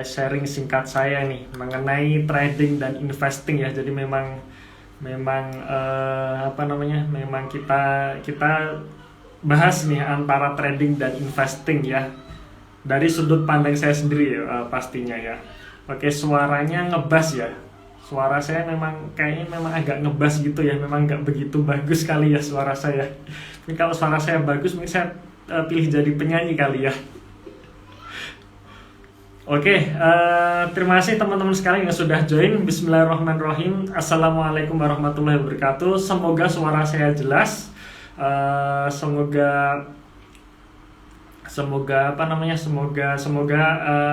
sharing singkat saya nih mengenai trading dan investing ya. Jadi memang memang kita bahas nih antara trading dan investing ya. Dari sudut pandang saya sendiri ya, pastinya ya. Oke, suaranya ngebas ya. Suara saya kayaknya memang agak ngebas gitu ya. Memang nggak begitu bagus kali ya suara saya. Mungkin kalau suara saya bagus mungkin saya pilih jadi penyanyi kali ya. Oke, terima kasih teman-teman sekalian yang sudah join. Bismillahirrahmanirrahim. Assalamualaikum warahmatullahi wabarakatuh. Semoga suara saya jelas. Semoga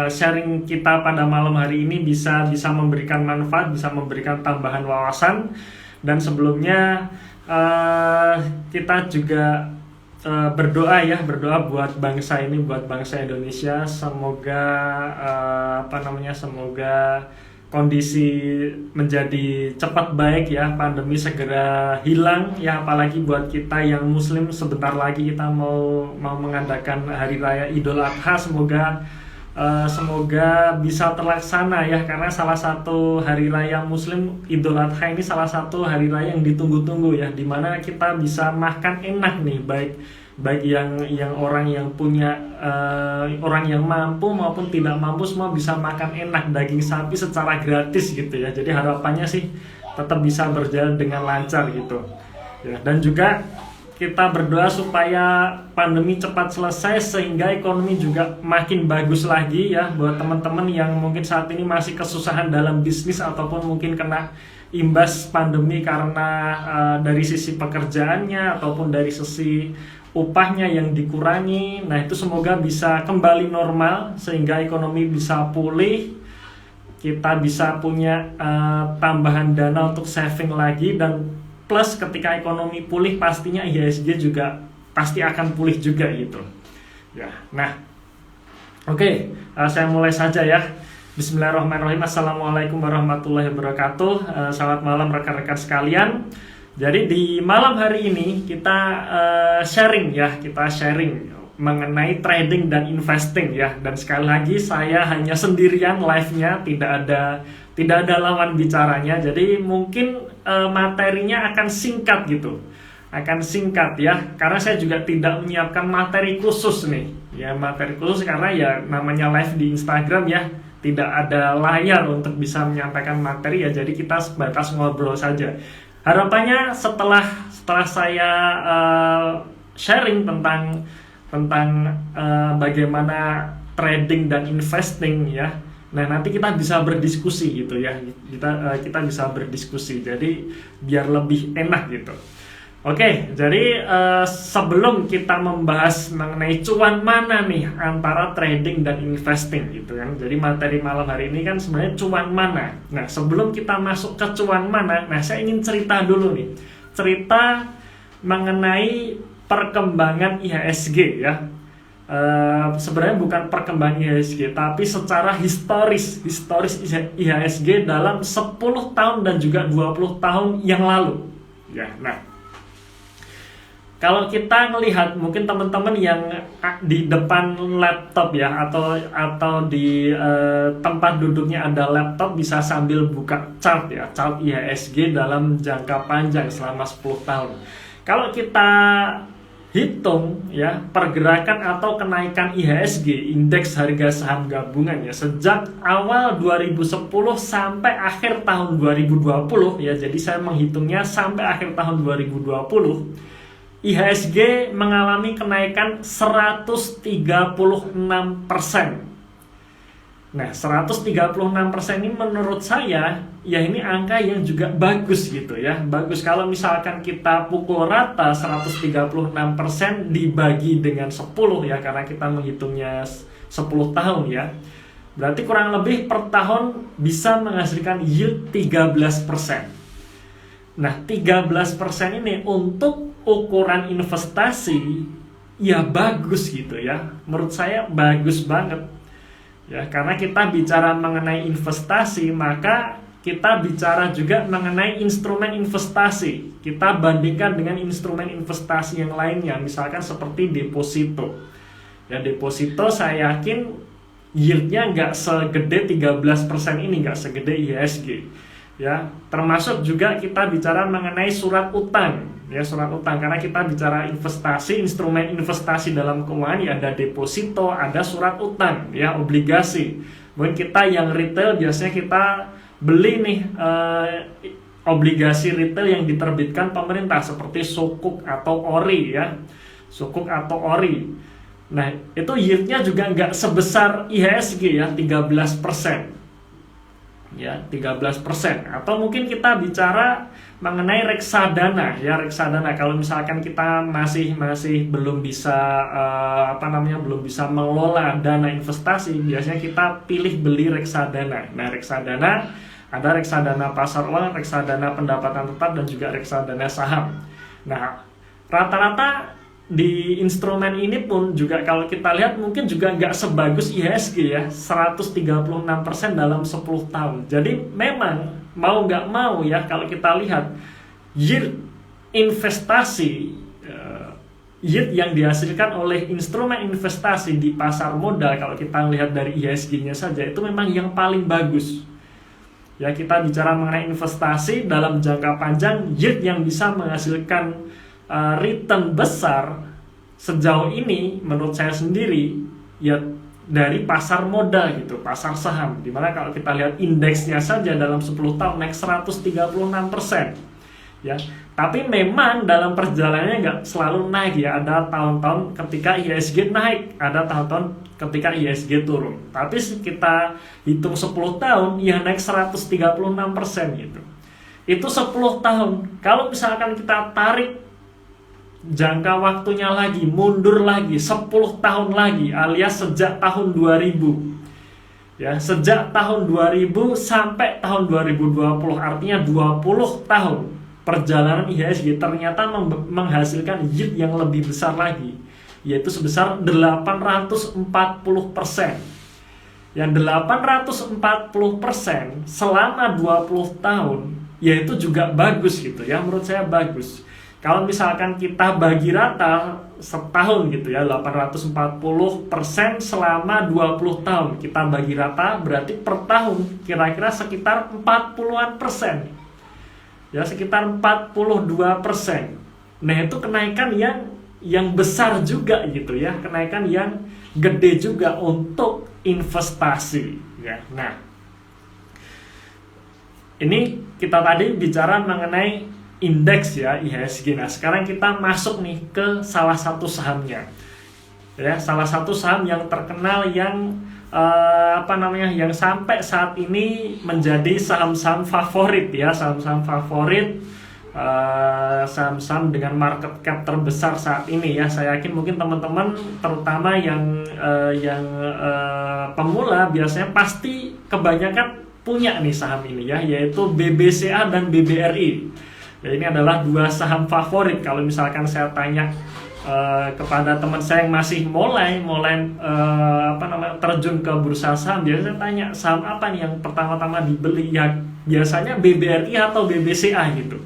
sharing kita pada malam hari ini bisa memberikan manfaat, bisa memberikan tambahan wawasan. Dan sebelumnya kita juga berdoa buat bangsa ini, buat bangsa Indonesia. Semoga semoga kondisi menjadi cepat baik ya, pandemi segera hilang ya, apalagi buat kita yang muslim sebentar lagi kita mau mengadakan hari raya Idul Adha. Semoga bisa terlaksana ya, karena salah satu hari raya muslim Idul Adha ini salah satu hari raya yang ditunggu-tunggu ya, dimana kita bisa makan enak nih, baik yang orang yang punya orang yang mampu maupun tidak mampu, semua bisa makan enak daging sapi secara gratis gitu ya. Jadi harapannya sih tetap bisa berjalan dengan lancar gitu ya. Dan juga kita berdoa supaya pandemi cepat selesai sehingga ekonomi juga makin bagus lagi ya, buat teman-teman yang mungkin saat ini masih kesusahan dalam bisnis ataupun mungkin kena imbas pandemi karena dari sisi pekerjaannya ataupun dari sisi upahnya yang dikurangi. Nah, itu semoga bisa kembali normal sehingga ekonomi bisa pulih, kita bisa punya tambahan dana untuk saving lagi, dan plus ketika ekonomi pulih pastinya IHSG juga pasti akan pulih juga gitu ya. Nah, oke, saya mulai saja ya. Bismillahirrahmanirrahim. Assalamualaikum warahmatullahi wabarakatuh. Selamat malam rekan-rekan sekalian. Jadi di malam hari ini kita sharing mengenai trading dan investing ya. Dan sekali lagi saya hanya sendirian live-nya, tidak ada lawan bicaranya. Jadi mungkin materinya akan singkat gitu. Akan singkat ya, karena saya juga tidak menyiapkan materi khusus nih. Ya, materi khusus karena ya namanya live di Instagram ya, tidak ada layar untuk bisa menyampaikan materi ya. Jadi kita sebatas ngobrol saja. Harapannya setelah saya sharing tentang bagaimana trading dan investing ya, nah nanti kita bisa berdiskusi gitu ya, kita bisa berdiskusi, jadi biar lebih enak gitu. Oke, jadi sebelum kita membahas mengenai cuan mana nih antara trading dan investing gitu kan. Jadi materi malam hari ini kan sebenarnya cuan mana. Nah, sebelum kita masuk ke cuan mana, nah saya ingin cerita dulu nih. Cerita mengenai perkembangan IHSG ya. Sebenarnya bukan perkembangan IHSG, tapi secara historis IHSG dalam 10 tahun dan juga 20 tahun yang lalu. Ya, nah, kalau kita melihat mungkin teman-teman yang di depan laptop ya, atau di tempat duduknya ada laptop, bisa sambil buka chart ya, chart IHSG dalam jangka panjang selama 10 tahun. Kalau kita hitung ya pergerakan atau kenaikan IHSG, indeks harga saham gabungan ya, sejak awal 2010 sampai akhir tahun 2020 ya. Jadi saya menghitungnya sampai akhir tahun 2020. IHSG mengalami kenaikan 136%. Nah, 136% ini menurut saya ya ini angka yang juga bagus gitu ya. Bagus kalau misalkan kita pukul rata 136% dibagi dengan 10 ya, karena kita menghitungnya 10 tahun ya. Berarti kurang lebih per tahun bisa menghasilkan yield 13%. Nah, 13% ini untuk ukuran investasi ya bagus gitu ya. Menurut saya bagus banget. Ya, karena kita bicara mengenai investasi, maka kita bicara juga mengenai instrumen investasi. Kita bandingkan dengan instrumen investasi yang lainnya, misalkan seperti deposito. Ya, deposito saya yakin yieldnya nggak segede 13% ini, nggak segede IHSG. Ya, termasuk juga kita bicara mengenai surat utang, ya surat utang, karena kita bicara investasi, instrumen investasi dalam keuangan, ya ada deposito, ada surat utang, ya obligasi. Mungkin kita yang retail biasanya kita beli nih obligasi retail yang diterbitkan pemerintah seperti Sukuk atau ORI, ya Sukuk atau ORI. Nah, itu yieldnya juga nggak sebesar IHSG, ya 13%. Ya 13%. Atau mungkin kita bicara mengenai reksadana, ya reksadana. Kalau misalkan kita masih belum bisa belum bisa mengelola dana investasi, biasanya kita pilih beli reksadana. Nah, reksadana ada reksadana pasar uang, reksadana pendapatan tetap, dan juga reksadana saham. Nah, rata-rata di instrumen ini pun juga kalau kita lihat mungkin juga nggak sebagus IHSG, ya 136% dalam 10 tahun. Jadi memang mau nggak mau, ya kalau kita lihat yield investasi, yield yang dihasilkan oleh instrumen investasi di pasar modal, kalau kita lihat dari IHSG-nya saja, itu memang yang paling bagus. Ya, kita bicara mengenai investasi dalam jangka panjang, yield yang bisa menghasilkan return besar sejauh ini menurut saya sendiri, ya dari pasar modal gitu, pasar saham, dimana kalau kita lihat indeksnya saja dalam 10 tahun naik 136%, ya. Tapi memang dalam perjalanannya nggak selalu naik, ya, ada tahun-tahun ketika IHSG naik, ada tahun-tahun ketika IHSG turun. Tapi kita hitung 10 tahun, ya naik 136% gitu. Itu 10 tahun. Kalau misalkan kita tarik jangka waktunya lagi, mundur lagi 10 tahun lagi, alias sejak tahun 2000, ya sejak tahun 2000 sampai tahun 2020, artinya 20 tahun perjalanan IHSG ternyata menghasilkan yield yang lebih besar lagi, yaitu sebesar 840%. Yang 840% selama 20 tahun, yaitu juga bagus gitu, ya menurut saya bagus. Kalau misalkan kita bagi rata setahun gitu, ya 840% selama 20 tahun, kita bagi rata berarti per tahun kira-kira sekitar 40-an%, ya sekitar 42%. Nah, itu kenaikan yang besar juga gitu, ya kenaikan yang gede juga untuk investasi, ya. Nah, ini kita tadi bicara mengenai indeks, ya IHSG. Nah, sekarang kita masuk nih ke salah satu sahamnya, ya salah satu saham yang terkenal yang yang sampai saat ini menjadi saham-saham favorit, ya saham-saham favorit, saham-saham dengan market cap terbesar saat ini, ya. Saya yakin mungkin teman-teman terutama yang pemula biasanya pasti kebanyakan punya nih saham ini, ya, yaitu BBCA dan BBRI. Ya, ini adalah dua saham favorit. Kalau misalkan saya tanya kepada teman saya yang masih mulai terjun ke bursa saham, biasanya saya tanya saham apa nih yang pertama-tama dibeli, ya biasanya BBRI atau BBCA gitu,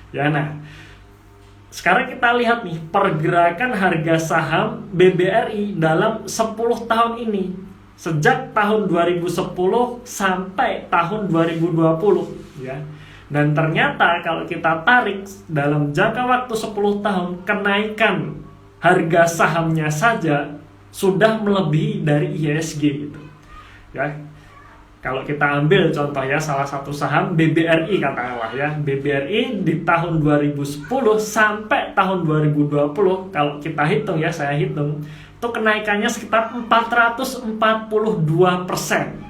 ya. Nah, sekarang kita lihat nih pergerakan harga saham BBRI dalam 10 tahun ini, sejak tahun 2010 sampai tahun 2020, ya. Dan ternyata kalau kita tarik dalam jangka waktu 10 tahun, kenaikan harga sahamnya saja sudah melebihi dari IHSG gitu, ya. Kalau kita ambil contoh, ya salah satu saham BBRI katakanlah, ya BBRI di tahun 2010 sampai tahun 2020, kalau kita hitung, ya saya hitung, itu kenaikannya sekitar 442%.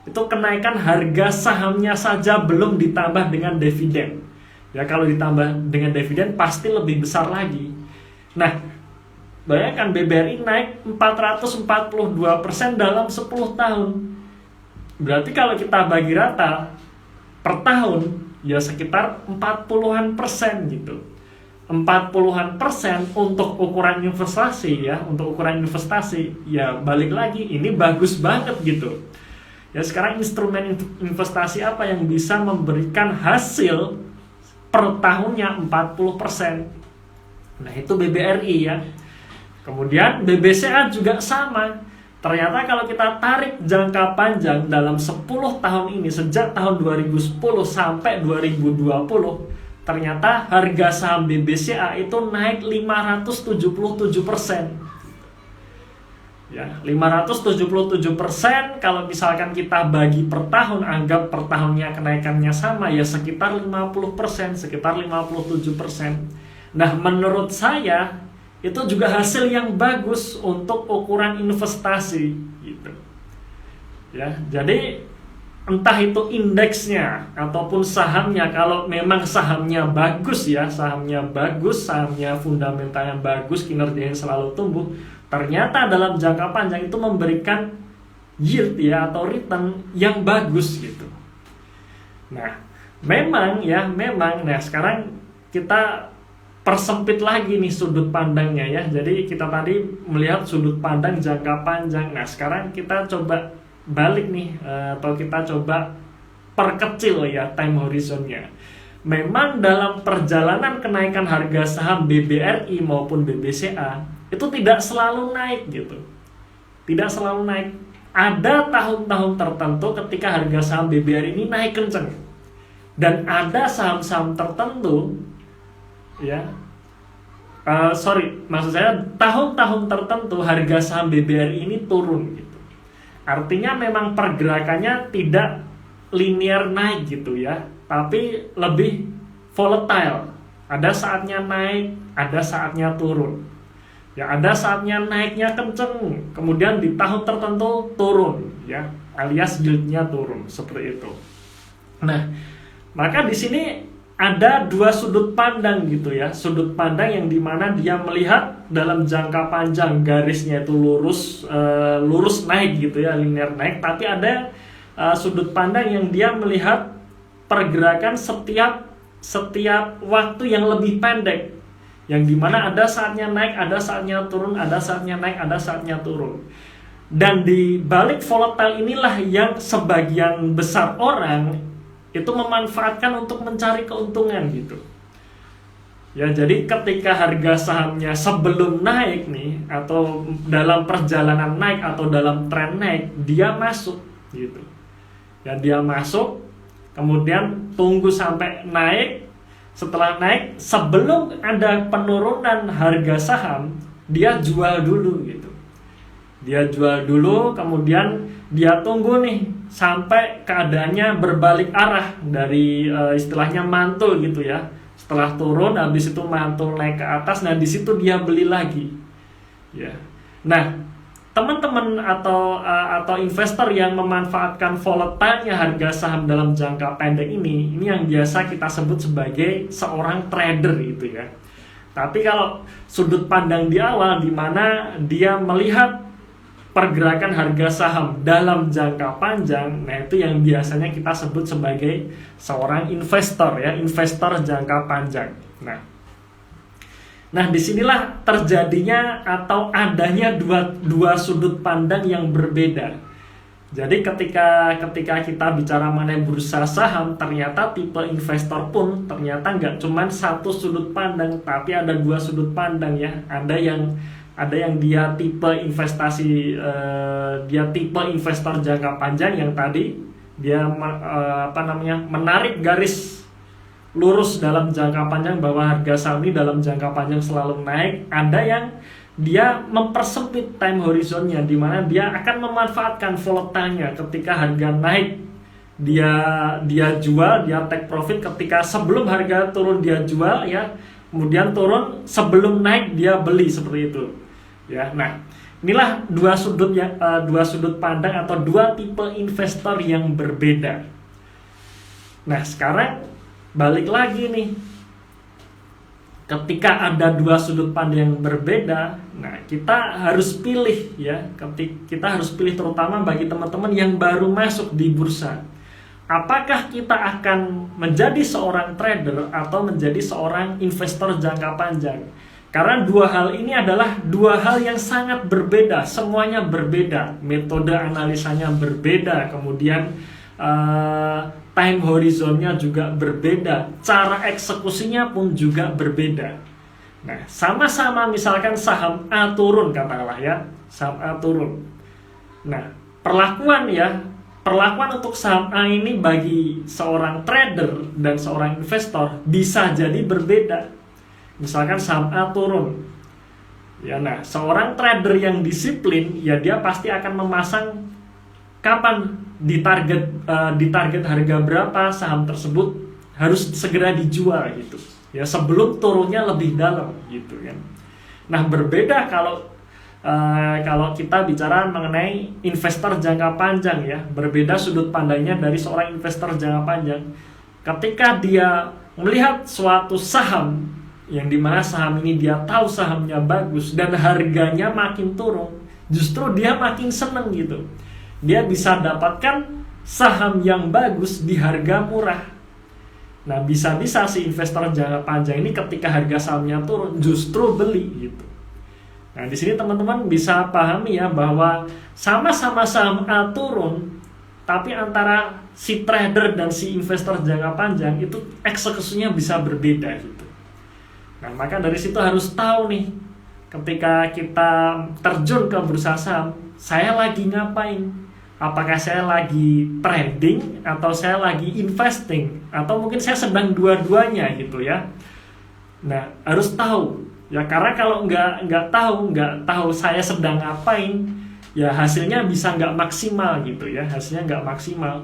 Itu kenaikan harga sahamnya saja, belum ditambah dengan dividen. Ya, kalau ditambah dengan dividen pasti lebih besar lagi. Nah, bayangkan BBRI naik 442% dalam 10 tahun. Berarti kalau kita bagi rata per tahun, ya sekitar 40-an% gitu. 40-an% untuk ukuran investasi, ya untuk ukuran investasi, ya balik lagi ini bagus banget gitu. Ya, sekarang instrumen investasi apa yang bisa memberikan hasil per tahunnya 40%? Nah, itu BBRI, ya. Kemudian BBCA juga sama. Ternyata kalau kita tarik jangka panjang dalam 10 tahun ini, sejak tahun 2010 sampai 2020, ternyata harga saham BBCA itu naik 577%. Ya, 577%, kalau misalkan kita bagi per tahun, anggap per tahunnya kenaikannya sama, ya sekitar 50%, sekitar 57%. Nah, menurut saya itu juga hasil yang bagus untuk ukuran investasi gitu. Ya, jadi entah itu indeksnya ataupun sahamnya, kalau memang sahamnya bagus ya, sahamnya bagus, sahamnya fundamentalnya bagus, kinerjanya selalu tumbuh, ternyata dalam jangka panjang itu memberikan yield ya atau return yang bagus gitu. Nah, memang nah sekarang kita persempit lagi nih sudut pandangnya ya. Jadi kita tadi melihat sudut pandang jangka panjang. Nah, sekarang kita coba balik nih, atau kita coba perkecil ya time horizonnya. Memang dalam perjalanan kenaikan harga saham BBRI maupun BBCA itu tidak selalu naik gitu. Tidak selalu naik. Ada tahun-tahun tertentu ketika harga saham BBRI ini naik kenceng. Dan ada saham-saham tertentu ya, maksud saya tahun-tahun tertentu harga saham BBRI ini turun gitu. Artinya memang pergerakannya tidak linear naik gitu ya, tapi lebih volatile. Ada saatnya naik, ada saatnya turun. Ya, ada saatnya naiknya kenceng, kemudian di tahun tertentu turun ya, alias yieldnya turun seperti itu. Nah, maka di sini ada dua sudut pandang gitu ya. Sudut pandang yang dimana dia melihat dalam jangka panjang garisnya itu lurus naik gitu ya, linear naik. Tapi ada sudut pandang yang dia melihat pergerakan setiap waktu yang lebih pendek, yang dimana ada saatnya naik, ada saatnya turun, ada saatnya naik, ada saatnya turun. Dan di balik volatile inilah yang sebagian besar orang itu memanfaatkan untuk mencari keuntungan gitu. Ya, jadi ketika harga sahamnya sebelum naik nih, atau dalam perjalanan naik atau dalam tren naik, dia masuk gitu. Ya, dia masuk, kemudian tunggu sampai naik. Setelah naik, sebelum ada penurunan harga saham, dia jual dulu gitu. Dia jual dulu, kemudian dia tunggu nih sampai keadaannya berbalik arah dari istilahnya mantul gitu ya. Setelah turun, habis itu mantul naik ke atas, nah di situ dia beli lagi. Ya. Nah, teman-teman atau investor yang memanfaatkan volatilenya harga saham dalam jangka pendek ini yang biasa kita sebut sebagai seorang trader gitu ya. Tapi kalau sudut pandang di awal di mana dia melihat pergerakan harga saham dalam jangka panjang, nah itu yang biasanya kita sebut sebagai seorang investor ya, investor jangka panjang. Nah disinilah terjadinya atau adanya dua sudut pandang yang berbeda. Jadi ketika kita bicara mengenai bursa saham, ternyata tipe investor pun ternyata nggak cuma satu sudut pandang, tapi ada dua sudut pandang ya. Ada yang dia tipe investasi, dia tipe investor jangka panjang yang tadi dia menarik garis lurus dalam jangka panjang bahwa harga saham ini dalam jangka panjang selalu naik. Ada yang dia mempersempit time horizonnya, di mana dia akan memanfaatkan volatilenya. Ketika harga naik dia jual, dia take profit. Ketika sebelum harga turun dia jual ya, kemudian turun sebelum naik dia beli, seperti itu. Ya, nah inilah dua sudut pandang atau dua tipe investor yang berbeda. Nah sekarang balik lagi nih, ketika ada dua sudut pandang yang berbeda, nah kita harus pilih ya. Kita harus pilih terutama bagi teman-teman yang baru masuk di bursa. Apakah kita akan menjadi seorang trader atau menjadi seorang investor jangka panjang? Karena dua hal ini adalah dua hal yang sangat berbeda, semuanya berbeda, metode analisanya berbeda, kemudian time horizonnya juga berbeda, cara eksekusinya pun juga berbeda. Nah, sama-sama misalkan saham A turun katakanlah ya, saham A turun. Nah, perlakuan untuk saham A ini bagi seorang trader dan seorang investor bisa jadi berbeda. Misalkan saham A turun, ya, nah seorang trader yang disiplin, ya dia pasti akan memasang kapan di target harga berapa saham tersebut harus segera dijual gitu, ya sebelum turunnya lebih dalam gitu kan. Nah, berbeda kalau kita bicara mengenai investor jangka panjang, ya berbeda sudut pandangnya dari seorang investor jangka panjang. Ketika dia melihat suatu saham yang dimana saham ini dia tahu sahamnya bagus dan harganya makin turun, justru dia makin seneng gitu. Dia bisa dapatkan saham yang bagus di harga murah. Nah, bisa-bisa si investor jangka panjang ini ketika harga sahamnya turun justru beli gitu. Nah, di sini teman-teman bisa pahami ya bahwa sama-sama saham A turun, tapi antara si trader dan si investor jangka panjang itu eksekusinya bisa berbeda gitu. Nah, maka dari situ harus tahu nih, ketika kita terjun ke bursa saham, saya lagi ngapain? Apakah saya lagi trading atau saya lagi investing, atau mungkin saya sedang dua-duanya gitu ya. Nah, harus tahu ya, karena kalau nggak tahu saya sedang ngapain, ya hasilnya bisa nggak maksimal gitu ya, hasilnya nggak maksimal.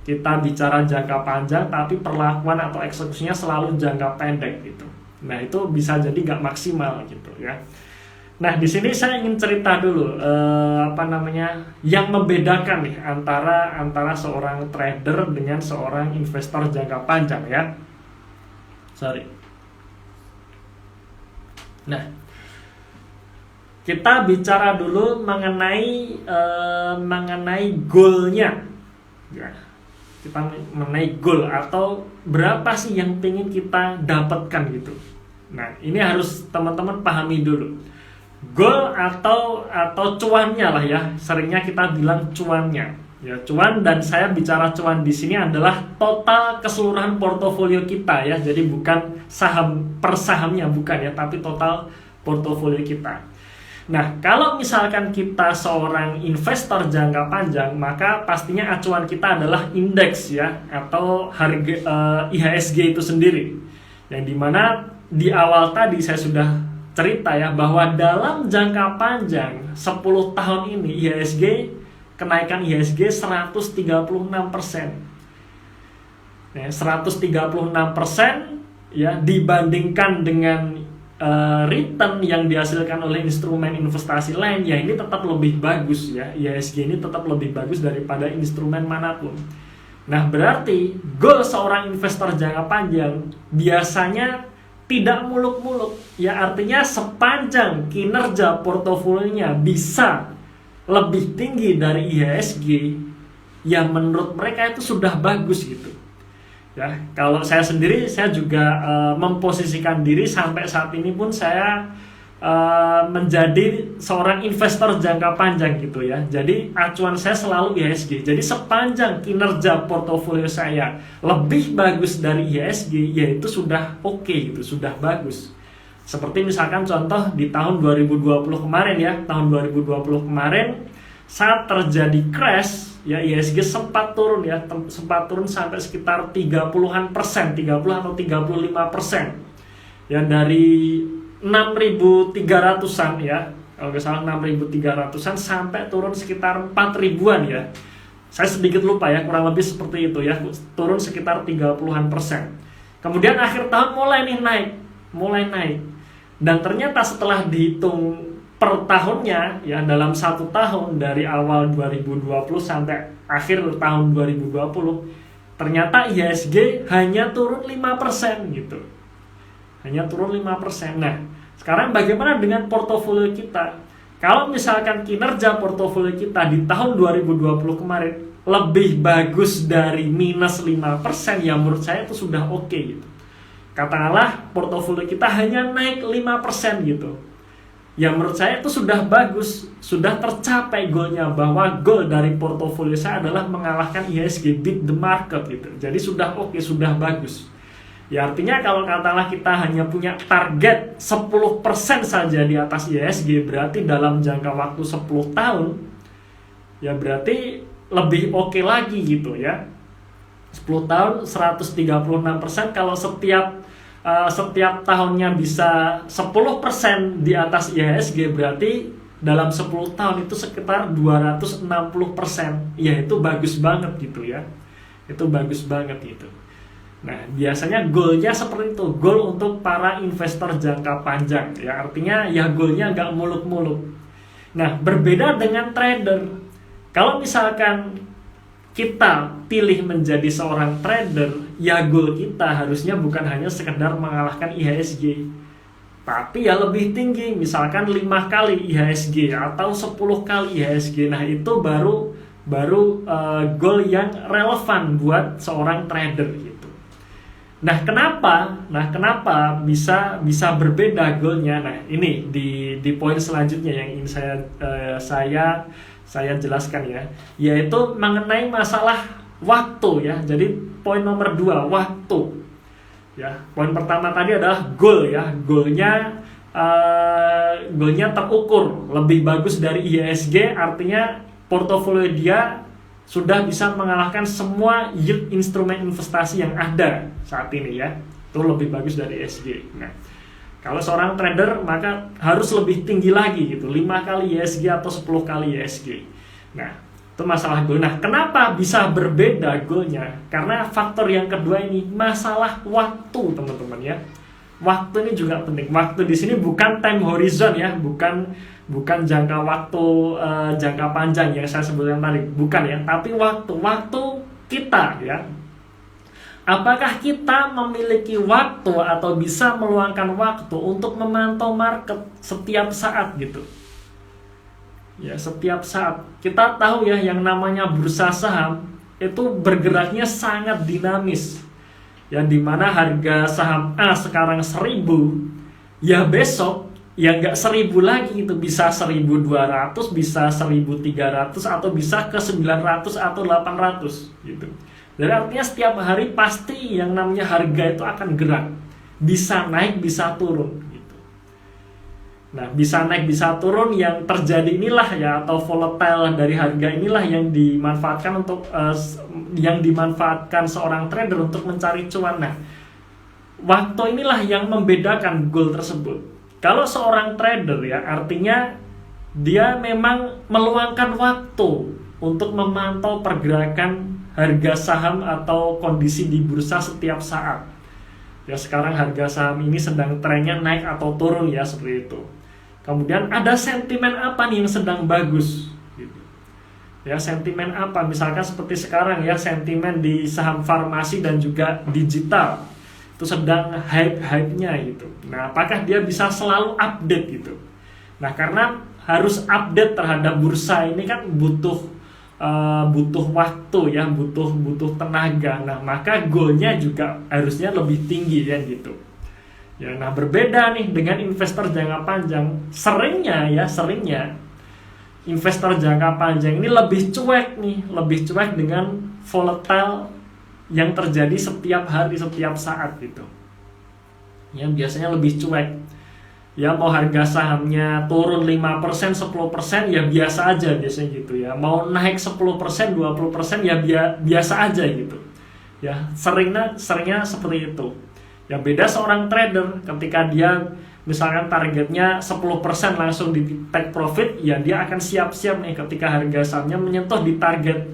Kita bicara jangka panjang tapi perlakuan atau eksekusinya selalu jangka pendek gitu. Nah, itu bisa jadi nggak maksimal gitu ya. Nah, di sini saya ingin cerita dulu yang membedakan nih antara seorang trader dengan seorang investor jangka panjang ya. Nah, kita bicara dulu mengenai goalnya. Ya, kita mengenai goal atau berapa sih yang ingin kita dapatkan gitu. Nah, ini harus teman-teman pahami dulu. Goal atau cuannya lah ya, seringnya kita bilang cuannya. Ya, cuan, dan saya bicara cuan di sini adalah total keseluruhan portofolio kita ya. Jadi bukan saham per sahamnya, bukan ya, tapi total portofolio kita. Nah, kalau misalkan kita seorang investor jangka panjang, maka pastinya acuan kita adalah indeks ya, atau harga IHSG itu sendiri. Yang dimana di awal tadi saya sudah cerita ya, bahwa dalam jangka panjang 10 tahun ini kenaikan IHSG 136%. Ya, 136% ya, dibandingkan dengan return yang dihasilkan oleh instrumen investasi lain, ya ini tetap lebih bagus ya. IHSG ini tetap lebih bagus daripada instrumen manapun. Nah, berarti goal seorang investor jangka panjang biasanya tidak muluk-muluk ya, artinya sepanjang kinerja portofolionya bisa lebih tinggi dari IHSG, ya menurut mereka itu sudah bagus gitu ya. Kalau saya sendiri, saya juga memposisikan diri sampai saat ini pun saya menjadi seorang investor jangka panjang gitu ya. Jadi acuan saya selalu IHSG. Jadi sepanjang kinerja portofolio saya lebih bagus dari IHSG, ya itu sudah oke gitu, sudah bagus. Seperti misalkan contoh di tahun 2020 kemarin ya, tahun 2020 kemarin saat terjadi crash ya, IHSG sempat turun ya, sempat turun sampai sekitar 30-an%, 30 atau 35%. Ya, dari 6.300-an ya, kalau nggak salah 6.300-an sampai turun sekitar 4.000-an ya. Saya sedikit lupa ya, kurang lebih seperti itu ya, turun sekitar 30-an%. Kemudian akhir tahun mulai naik. Dan ternyata setelah dihitung per tahunnya ya, dalam 1 tahun dari awal 2020 sampai akhir tahun 2020, ternyata IHSG hanya turun 5% gitu. Hanya turun 5%. Nah, sekarang bagaimana dengan portofolio kita? Kalau misalkan kinerja portofolio kita di tahun 2020 kemarin lebih bagus dari minus 5%, ya menurut saya itu sudah oke gitu. Katakanlah portofolio kita hanya naik 5% gitu. Ya menurut saya itu sudah bagus, sudah tercapai goalnya, bahwa goal dari portofolio saya adalah mengalahkan IHSG, beat the market gitu. Jadi sudah oke, sudah bagus. Ya artinya kalau katakanlah kita hanya punya target 10% saja di atas IHSG, berarti dalam jangka waktu 10 tahun ya berarti lebih oke lagi gitu ya. 10 tahun 136%, kalau setiap tahunnya bisa 10% di atas IHSG, berarti dalam 10 tahun itu sekitar 260%. Ya itu bagus banget gitu ya. Itu bagus banget gitu. Nah, biasanya goalnya seperti itu, goal untuk para investor jangka panjang ya, artinya ya goalnya nggak muluk-muluk. Nah, berbeda dengan trader. Kalau misalkan kita pilih menjadi seorang trader, ya goal kita harusnya bukan hanya sekedar mengalahkan IHSG, tapi ya lebih tinggi, misalkan 5 kali IHSG atau 10 kali IHSG. Nah, itu baru goal yang relevan buat seorang trader gitu. Nah, kenapa bisa berbeda goalnya? Nah, ini di poin selanjutnya yang ingin saya jelaskan ya, yaitu mengenai masalah waktu ya. Jadi poin nomor 2, waktu. Ya, poin pertama tadi adalah goal ya. Goalnya terukur, lebih bagus dari IHSG, artinya portofolio dia sudah bisa mengalahkan semua yield instrumen investasi yang ada saat ini ya. Itu lebih bagus dari IHSG. Nah, kalau seorang trader maka harus lebih tinggi lagi gitu, 5 kali IHSG atau 10 kali IHSG. Nah, itu masalah goal. Nah, kenapa bisa berbeda goalnya? Karena faktor yang kedua ini, masalah waktu, teman-teman ya. Waktu ini juga penting. Waktu di sini bukan time horizon ya, bukan jangka waktu jangka panjang yang saya sebutkan tadi, bukan ya, tapi waktu kita ya. Apakah kita memiliki waktu atau bisa meluangkan waktu untuk memantau market setiap saat gitu? Ya, setiap saat. Kita tahu ya, yang namanya bursa saham itu bergeraknya sangat dinamis. Ya, dimana harga saham A sekarang 1.000, ya besok ya nggak 1.000 lagi, itu bisa 1.200, bisa 1.300, atau bisa ke 900 atau 800 gitu. Jadi artinya setiap hari pasti yang namanya harga itu akan gerak, bisa naik bisa turun gitu. Nah, bisa naik bisa turun yang terjadi inilah ya, atau volatile dari harga inilah yang dimanfaatkan seorang trader untuk mencari cuan. Nah, waktu inilah yang membedakan goal tersebut. Kalau seorang trader ya, artinya dia memang meluangkan waktu untuk memantau pergerakan harga saham atau kondisi di bursa setiap saat. Ya, sekarang harga saham ini sedang trennya naik atau turun ya, seperti itu. Kemudian ada sentimen apa nih yang sedang bagus gitu. Ya, sentimen apa? Misalkan seperti sekarang ya, sentimen di saham farmasi dan juga digital itu sedang hype-nya gitu. Nah, apakah dia bisa selalu update gitu? Nah, karena harus update terhadap bursa ini kan butuh waktu ya, butuh tenaga. Nah, maka goalnya juga harusnya lebih tinggi ya gitu. Ya, nah berbeda nih dengan investor jangka panjang. Seringnya investor jangka panjang ini lebih cuek dengan volatile yang terjadi setiap hari, setiap saat gitu. Ya, biasanya lebih cuek. Ya, mau harga sahamnya turun 5%, 10% ya biasa aja biasanya gitu ya. Mau naik 10%, 20% ya biasa aja gitu. Ya, seringnya seperti itu. Ya, beda seorang trader, ketika dia misalkan targetnya 10% langsung di take profit, ya dia akan siap-siap nih ketika harga sahamnya menyentuh di target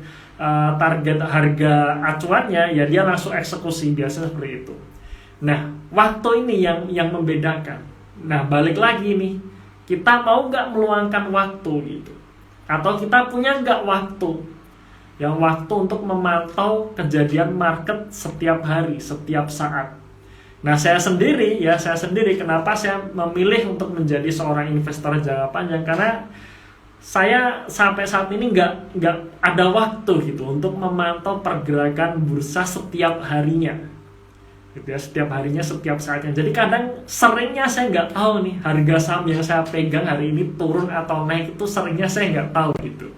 harga acuannya, ya dia langsung eksekusi, biasanya seperti itu. Nah, waktu ini yang membedakan. Nah, balik lagi nih, kita mau nggak meluangkan waktu gitu, atau kita punya nggak waktu untuk memantau kejadian market setiap hari, setiap saat. Nah, saya sendiri kenapa saya memilih untuk menjadi seorang investor jangka panjang, karena saya sampai saat ini nggak ada waktu gitu untuk memantau pergerakan bursa setiap harinya. Gitu ya, setiap harinya, setiap saatnya. Jadi seringnya saya nggak tahu nih harga saham yang saya pegang hari ini turun atau naik, itu seringnya saya nggak tahu gitu.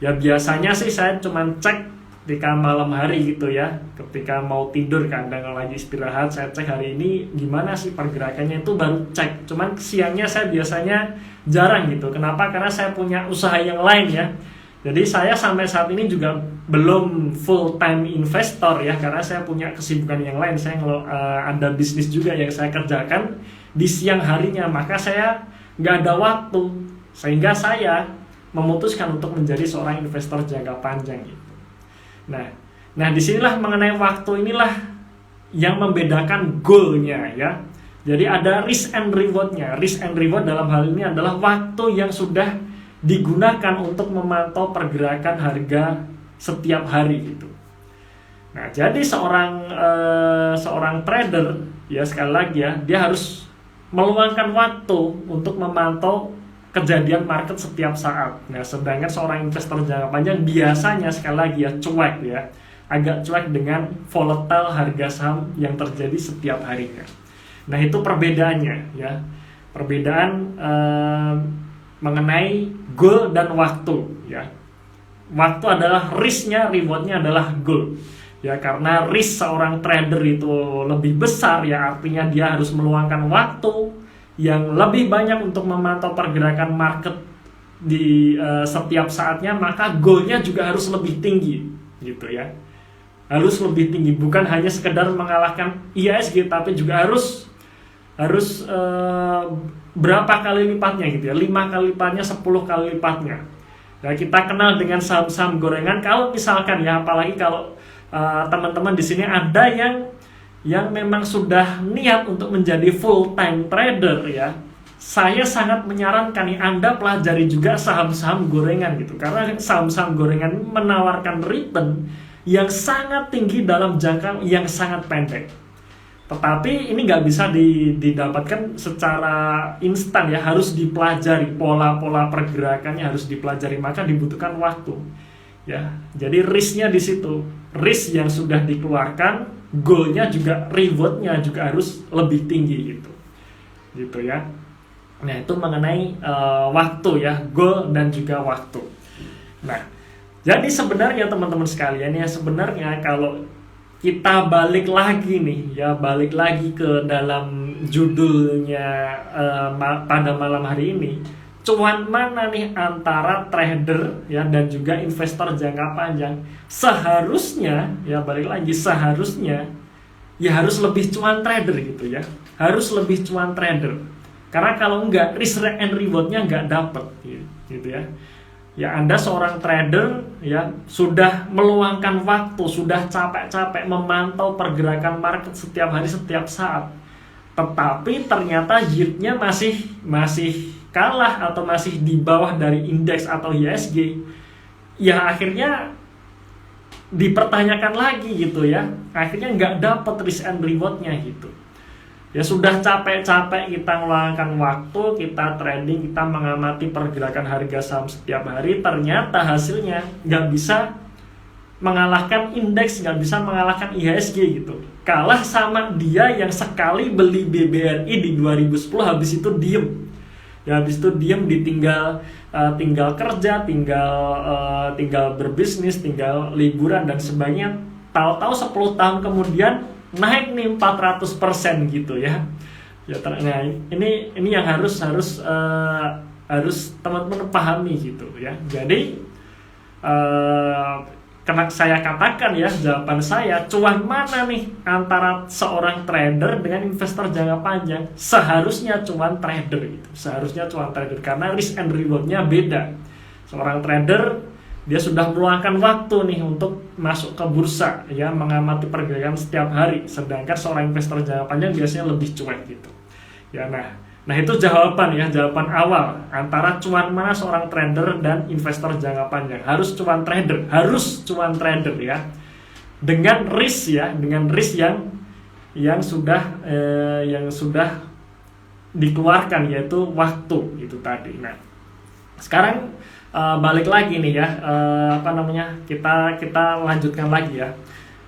Ya, biasanya sih saya cuma cek ketika malam hari gitu ya, ketika mau tidur, kadang lagi istirahat saya cek hari ini gimana sih pergerakannya, itu baru cek. Cuman siangnya saya biasanya jarang gitu. Kenapa? Karena saya punya usaha yang lain ya, Jadi saya sampai saat ini juga belum full time investor ya, karena saya punya kesibukan yang lain. Saya ada bisnis juga yang saya kerjakan di siang harinya, maka saya nggak ada waktu, sehingga saya memutuskan untuk menjadi seorang investor jangka panjang gitu. Nah disinilah mengenai waktu inilah yang membedakan goalnya ya. Jadi ada risk and rewardnya. Risk and reward dalam hal ini adalah waktu yang sudah digunakan untuk memantau pergerakan harga setiap hari gitu. Nah, jadi seorang trader ya, sekali lagi ya, dia harus meluangkan waktu untuk memantau kejadian market setiap saat. Nah, sedangkan seorang investor jangka panjang biasanya sekali lagi ya cuek ya, agak cuek dengan volatile harga saham yang terjadi setiap harinya. Nah, itu perbedaannya ya. Perbedaan mengenai goal dan waktu ya. Waktu adalah risknya, rewardnya adalah goal ya, karena risk seorang trader itu lebih besar ya, artinya dia harus meluangkan waktu yang lebih banyak untuk memantau pergerakan market di setiap saatnya, maka goalnya juga harus lebih tinggi gitu ya, harus lebih tinggi, bukan hanya sekedar mengalahkan IHSG, tapi juga harus berapa kali lipatnya gitu ya, 5 kali lipatnya, 10 kali lipatnya. Nah, kita kenal dengan saham-saham gorengan. Kalau misalkan ya, apalagi kalau teman-teman di sini ada yang memang sudah niat untuk menjadi full time trader ya, saya sangat menyarankan nih Anda pelajari juga saham-saham gorengan gitu, karena saham-saham gorengan menawarkan return yang sangat tinggi dalam jangka yang sangat pendek. Tetapi ini nggak bisa didapatkan secara instan ya, harus dipelajari, pola-pola pergerakannya harus dipelajari, maka dibutuhkan waktu ya. Jadi risknya di situ, risk yang sudah dikeluarkan, goalnya juga, rewardnya juga harus lebih tinggi gitu ya. Nah, itu mengenai waktu ya, goal dan juga waktu. Nah, jadi sebenarnya teman-teman sekalian ya, sebenarnya kalau kita balik lagi nih ya, balik lagi ke dalam judulnya pada malam hari ini, cuan mana nih antara trader ya dan juga investor jangka panjang? Seharusnya ya, balik lagi, seharusnya ya harus lebih cuan trader gitu ya, harus lebih cuan trader, karena kalau enggak risk and rewardnya enggak dapet gitu ya. Ya, Anda seorang trader ya, sudah meluangkan waktu, sudah capek-capek memantau pergerakan market setiap hari, setiap saat, tetapi ternyata yieldnya masih kalah atau masih di bawah dari indeks atau IHSG. Ya, akhirnya dipertanyakan lagi gitu ya, akhirnya nggak dapat risk and rewardnya gitu. Ya, sudah capek-capek kita meluangkan waktu, kita trading, kita mengamati pergerakan harga saham setiap hari, ternyata hasilnya nggak bisa mengalahkan indeks, nggak bisa mengalahkan IHSG gitu. Kalah sama dia yang sekali beli BBRI di 2010, habis itu diem. Ya, habis itu diem, tinggal kerja, tinggal berbisnis, tinggal liburan dan sebagainya. Tahu-tahu 10 tahun kemudian naik nih 400% gitu ya. Nah, ini yang harus teman-teman pahami gitu ya. Jadi karena saya katakan ya, jawaban saya, cuan mana nih antara seorang trader dengan investor jangka panjang? Seharusnya cuan trader gitu. Seharusnya cuan trader, karena risk and rewardnya beda. Seorang trader dia sudah meluangkan waktu nih untuk masuk ke bursa ya, mengamati pergerakan setiap hari, sedangkan seorang investor jangka panjang biasanya lebih cuek gitu ya. Nah itu jawaban awal antara cuan mana seorang trader dan investor jangka panjang. Harus cuan trader ya, dengan risk yang sudah dikeluarkan, yaitu waktu itu tadi. Nah, sekarang balik lagi nih ya, kita lanjutkan lagi ya.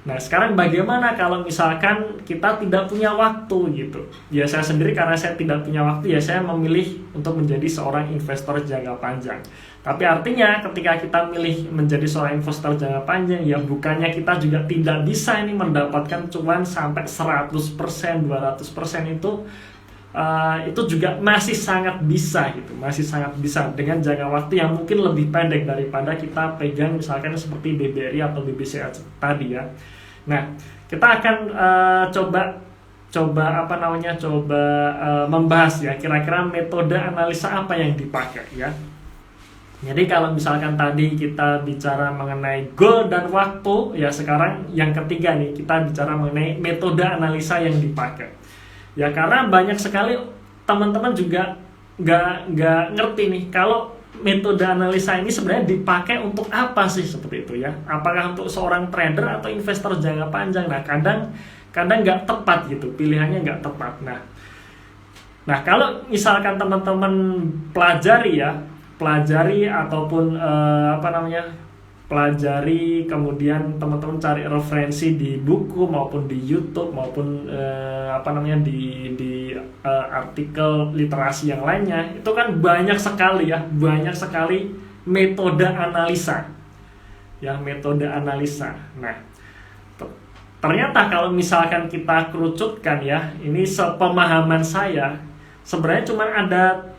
Nah, sekarang bagaimana kalau misalkan kita tidak punya waktu gitu? Ya, saya sendiri karena saya tidak punya waktu ya, saya memilih untuk menjadi seorang investor jangka panjang. Tapi artinya ketika kita milih menjadi seorang investor jangka panjang ya, bukannya kita juga tidak bisa ini mendapatkan cuan sampai 100%, 200% itu itu juga masih sangat bisa gitu, masih sangat bisa dengan jangka waktu yang mungkin lebih pendek daripada kita pegang misalkan seperti BBRI atau BBCA tadi ya. Nah, kita akan membahas ya kira-kira metode analisa apa yang dipakai ya. Jadi kalau misalkan tadi kita bicara mengenai goal dan waktu, ya sekarang yang ketiga nih kita bicara mengenai metode analisa yang dipakai. Ya karena banyak sekali teman-teman juga nggak ngerti nih kalau metode analisa ini sebenarnya dipakai untuk apa sih seperti itu ya. Apakah untuk seorang trader atau investor jangka panjang? Nah kadang nggak tepat gitu, pilihannya nggak tepat. Nah kalau misalkan teman-teman pelajari ataupun pelajari kemudian teman-teman cari referensi di buku maupun di YouTube maupun di artikel literasi yang lainnya, itu kan banyak sekali metode analisa ya, metode analisa. Nah ternyata kalau misalkan kita kerucutkan ya, ini sepemahaman saya sebenarnya cuma ada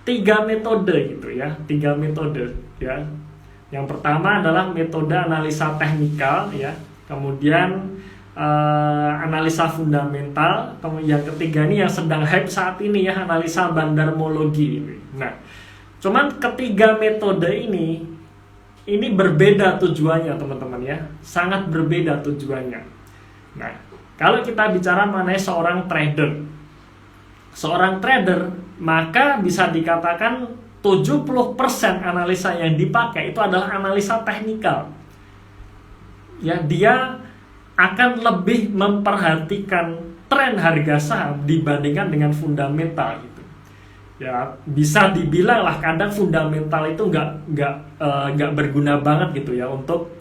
3 metode gitu ya, 3 metode ya. Yang pertama adalah metode analisa teknikal ya, kemudian analisa fundamental, kemudian yang ketiga ini yang sedang hype saat ini ya, analisa bandarmologi. Nah, cuman ketiga metode ini berbeda tujuannya teman-teman ya, sangat berbeda tujuannya. Nah, kalau kita bicara mengenai seorang trader, maka bisa dikatakan 70% analisa yang dipakai itu adalah analisa teknikal. Ya, dia akan lebih memperhatikan tren harga saham dibandingkan dengan fundamental gitu. Ya, bisa dibilang lah kadang fundamental itu nggak berguna banget gitu ya untuk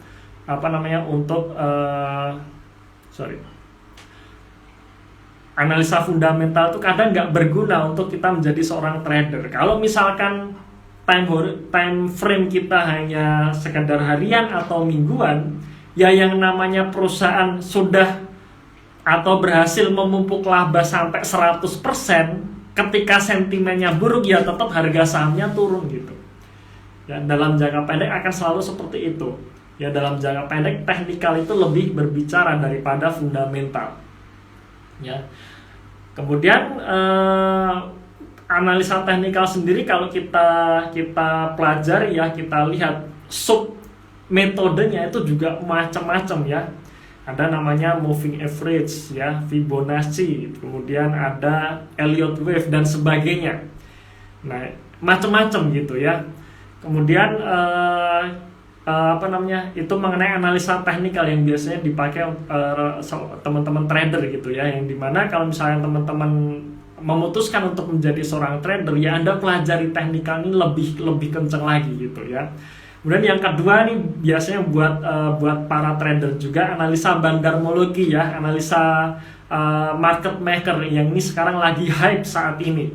analisa fundamental itu kadang nggak berguna untuk kita menjadi seorang trader. Kalau misalkan time frame kita hanya sekedar harian atau mingguan, ya yang namanya perusahaan sudah atau berhasil memupuk laba sampai 100%, ketika sentimennya buruk ya tetap harga sahamnya turun gitu. Ya, dalam jangka pendek akan selalu seperti itu. Ya, dalam jangka pendek teknikal itu lebih berbicara daripada fundamental. Ya. Kemudian analisa teknikal sendiri kalau kita pelajari ya, kita lihat sub metodenya itu juga macam-macam ya. Ada namanya moving average ya, Fibonacci, kemudian ada Elliott wave dan sebagainya. Nah, macam-macam gitu ya. Kemudian itu mengenai analisa teknikal yang biasanya dipakai teman-teman trader gitu ya, yang dimana kalau misalnya teman-teman memutuskan untuk menjadi seorang trader ya Anda pelajari teknikal ini lebih kencang lagi gitu ya. Kemudian yang kedua nih biasanya buat para trader juga analisa bandarmologi ya, analisa market maker yang ini sekarang lagi hype saat ini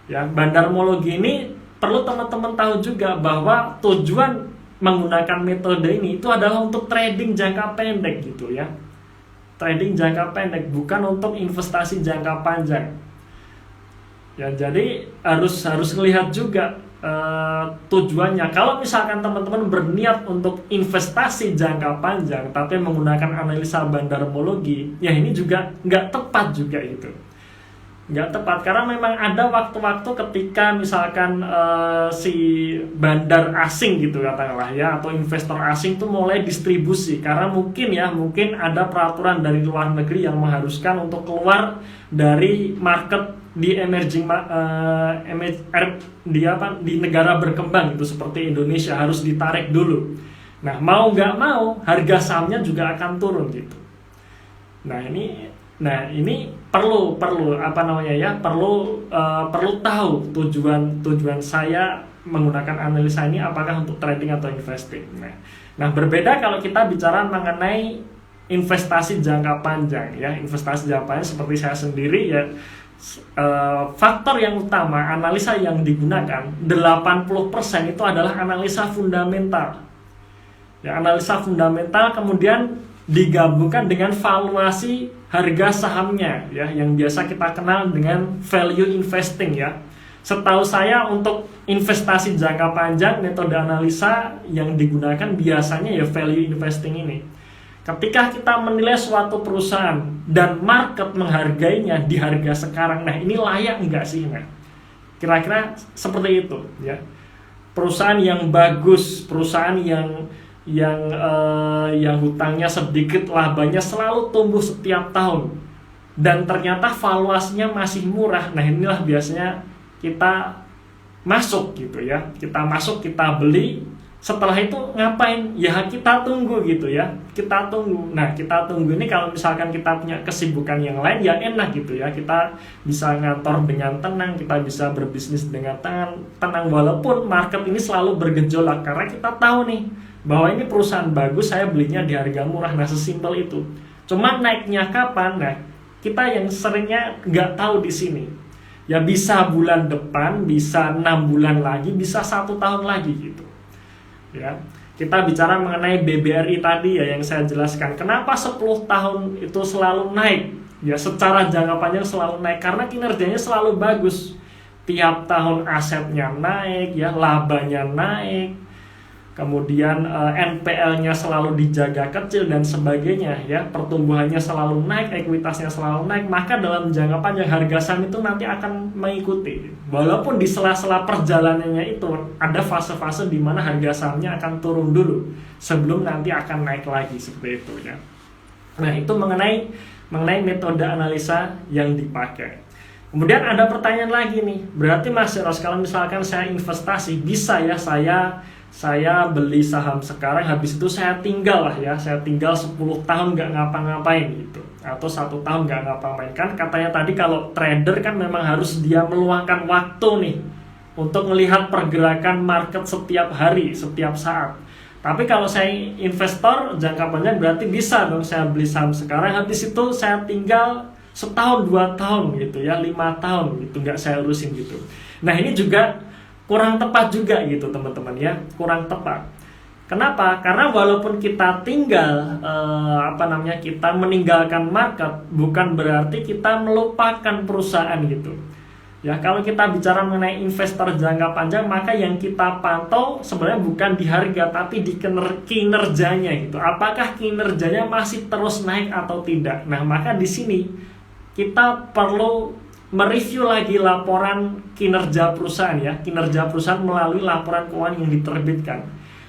ya. Bandarmologi ini perlu teman-teman tahu juga bahwa tujuan menggunakan metode ini itu adalah untuk trading jangka pendek gitu ya. Trading jangka pendek, bukan untuk investasi jangka panjang. Ya, jadi harus melihat juga tujuannya. Kalau misalkan teman-teman berniat untuk investasi jangka panjang tapi menggunakan analisa bandarmologi, ya ini juga nggak tepat juga gitu. Nggak tepat karena memang ada waktu-waktu ketika misalkan si bandar asing gitu katakanlah ya, atau investor asing tuh mulai distribusi karena mungkin ada peraturan dari luar negeri yang mengharuskan untuk keluar dari market di di negara berkembang itu seperti Indonesia, harus ditarik dulu. Nah, mau nggak mau harga sahamnya juga akan turun gitu. Nah ini perlu tahu tujuan saya menggunakan analisa ini apakah untuk trading atau investing. Nah berbeda kalau kita bicara mengenai investasi jangka panjang ya. Investasi jangka panjang seperti saya sendiri ya, faktor yang utama analisa yang digunakan 80% itu adalah analisa fundamental. Ya, analisa fundamental, kemudian digabungkan dengan valuasi harga sahamnya ya, yang biasa kita kenal dengan value investing ya. Setahu saya untuk investasi jangka panjang, metode analisa yang digunakan biasanya ya value investing ini. Ketika kita menilai suatu perusahaan dan market menghargainya di harga sekarang, nah ini layak enggak sih? Nah, kira-kira seperti itu ya. Perusahaan yang bagus, perusahaan yang hutangnya sedikit, labanya selalu tumbuh setiap tahun, dan ternyata valuasinya masih murah. Nah inilah biasanya kita masuk gitu ya, kita masuk, kita beli. Setelah itu ngapain? Ya kita tunggu gitu ya, kita tunggu. Nah kita tunggu ini kalau misalkan kita punya kesibukan yang lain ya enak gitu ya, kita bisa ngantor dengan tenang, kita bisa berbisnis dengan tenang walaupun market ini selalu bergejolak, karena kita tahu nih bahwa ini perusahaan bagus, saya belinya di harga murah. Nah sesimpel itu. Cuman naiknya kapan? Nah kita yang seringnya nggak tahu di sini. Ya bisa bulan depan, bisa 6 bulan lagi, bisa 1 tahun lagi gitu. Ya, kita bicara mengenai BBRI tadi ya yang saya jelaskan. Kenapa 10 tahun itu selalu naik? Ya secara jangka panjang selalu naik karena kinerjanya selalu bagus. Tiap tahun asetnya naik, ya labanya naik. Kemudian NPL-nya selalu dijaga kecil dan sebagainya ya, pertumbuhannya selalu naik, ekuitasnya selalu naik, maka dalam jangka panjang harga saham itu nanti akan mengikuti. Walaupun di sela-sela perjalanannya itu ada fase-fase di mana harga sahamnya akan turun dulu sebelum nanti akan naik lagi seperti itu ya. Nah, itu mengenai metode analisa yang dipakai. Kemudian ada pertanyaan lagi nih, berarti Mas Eros kalau misalkan saya investasi, bisa ya saya beli saham sekarang, habis itu saya tinggal lah ya, saya tinggal 10 tahun nggak ngapa-ngapain gitu, atau 1 tahun nggak ngapa-ngapain. Kan katanya tadi kalau trader kan memang harus dia meluangkan waktu nih untuk melihat pergerakan market setiap hari, setiap saat. Tapi kalau saya investor jangka panjang berarti bisa dong saya beli saham sekarang, habis itu saya tinggal 1 tahun, 2 tahun gitu ya, 5 tahun gitu, nggak saya urusin gitu. Nah ini juga kurang tepat juga gitu teman-teman ya, kurang tepat. Kenapa? Karena walaupun kita tinggal kita meninggalkan market, bukan berarti kita melupakan perusahaan gitu. Ya, kalau kita bicara mengenai investor jangka panjang, maka yang kita pantau sebenarnya bukan di harga tapi di kinerjanya gitu. Apakah kinerjanya masih terus naik atau tidak? Nah, maka di sini kita perlu mereview lagi laporan kinerja perusahaan ya, kinerja perusahaan melalui laporan keuangan yang diterbitkan.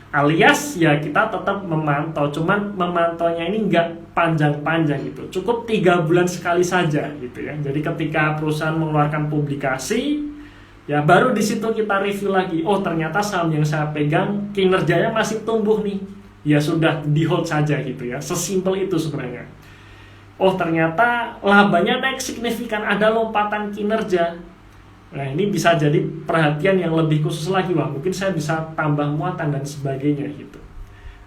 Alias ya kita tetap memantau, cuman memantaunya ini nggak panjang-panjang gitu, cukup 3 bulan sekali saja gitu ya. Jadi ketika perusahaan mengeluarkan publikasi, ya baru di situ kita review lagi. Oh ternyata saham yang saya pegang kinerjanya masih tumbuh nih, ya sudah di hold saja gitu ya. Sesimpel itu sebenarnya. Oh ternyata labanya naik signifikan, ada lompatan kinerja. Nah ini bisa jadi perhatian yang lebih khusus lagi, wah mungkin saya bisa tambah muatan dan sebagainya gitu.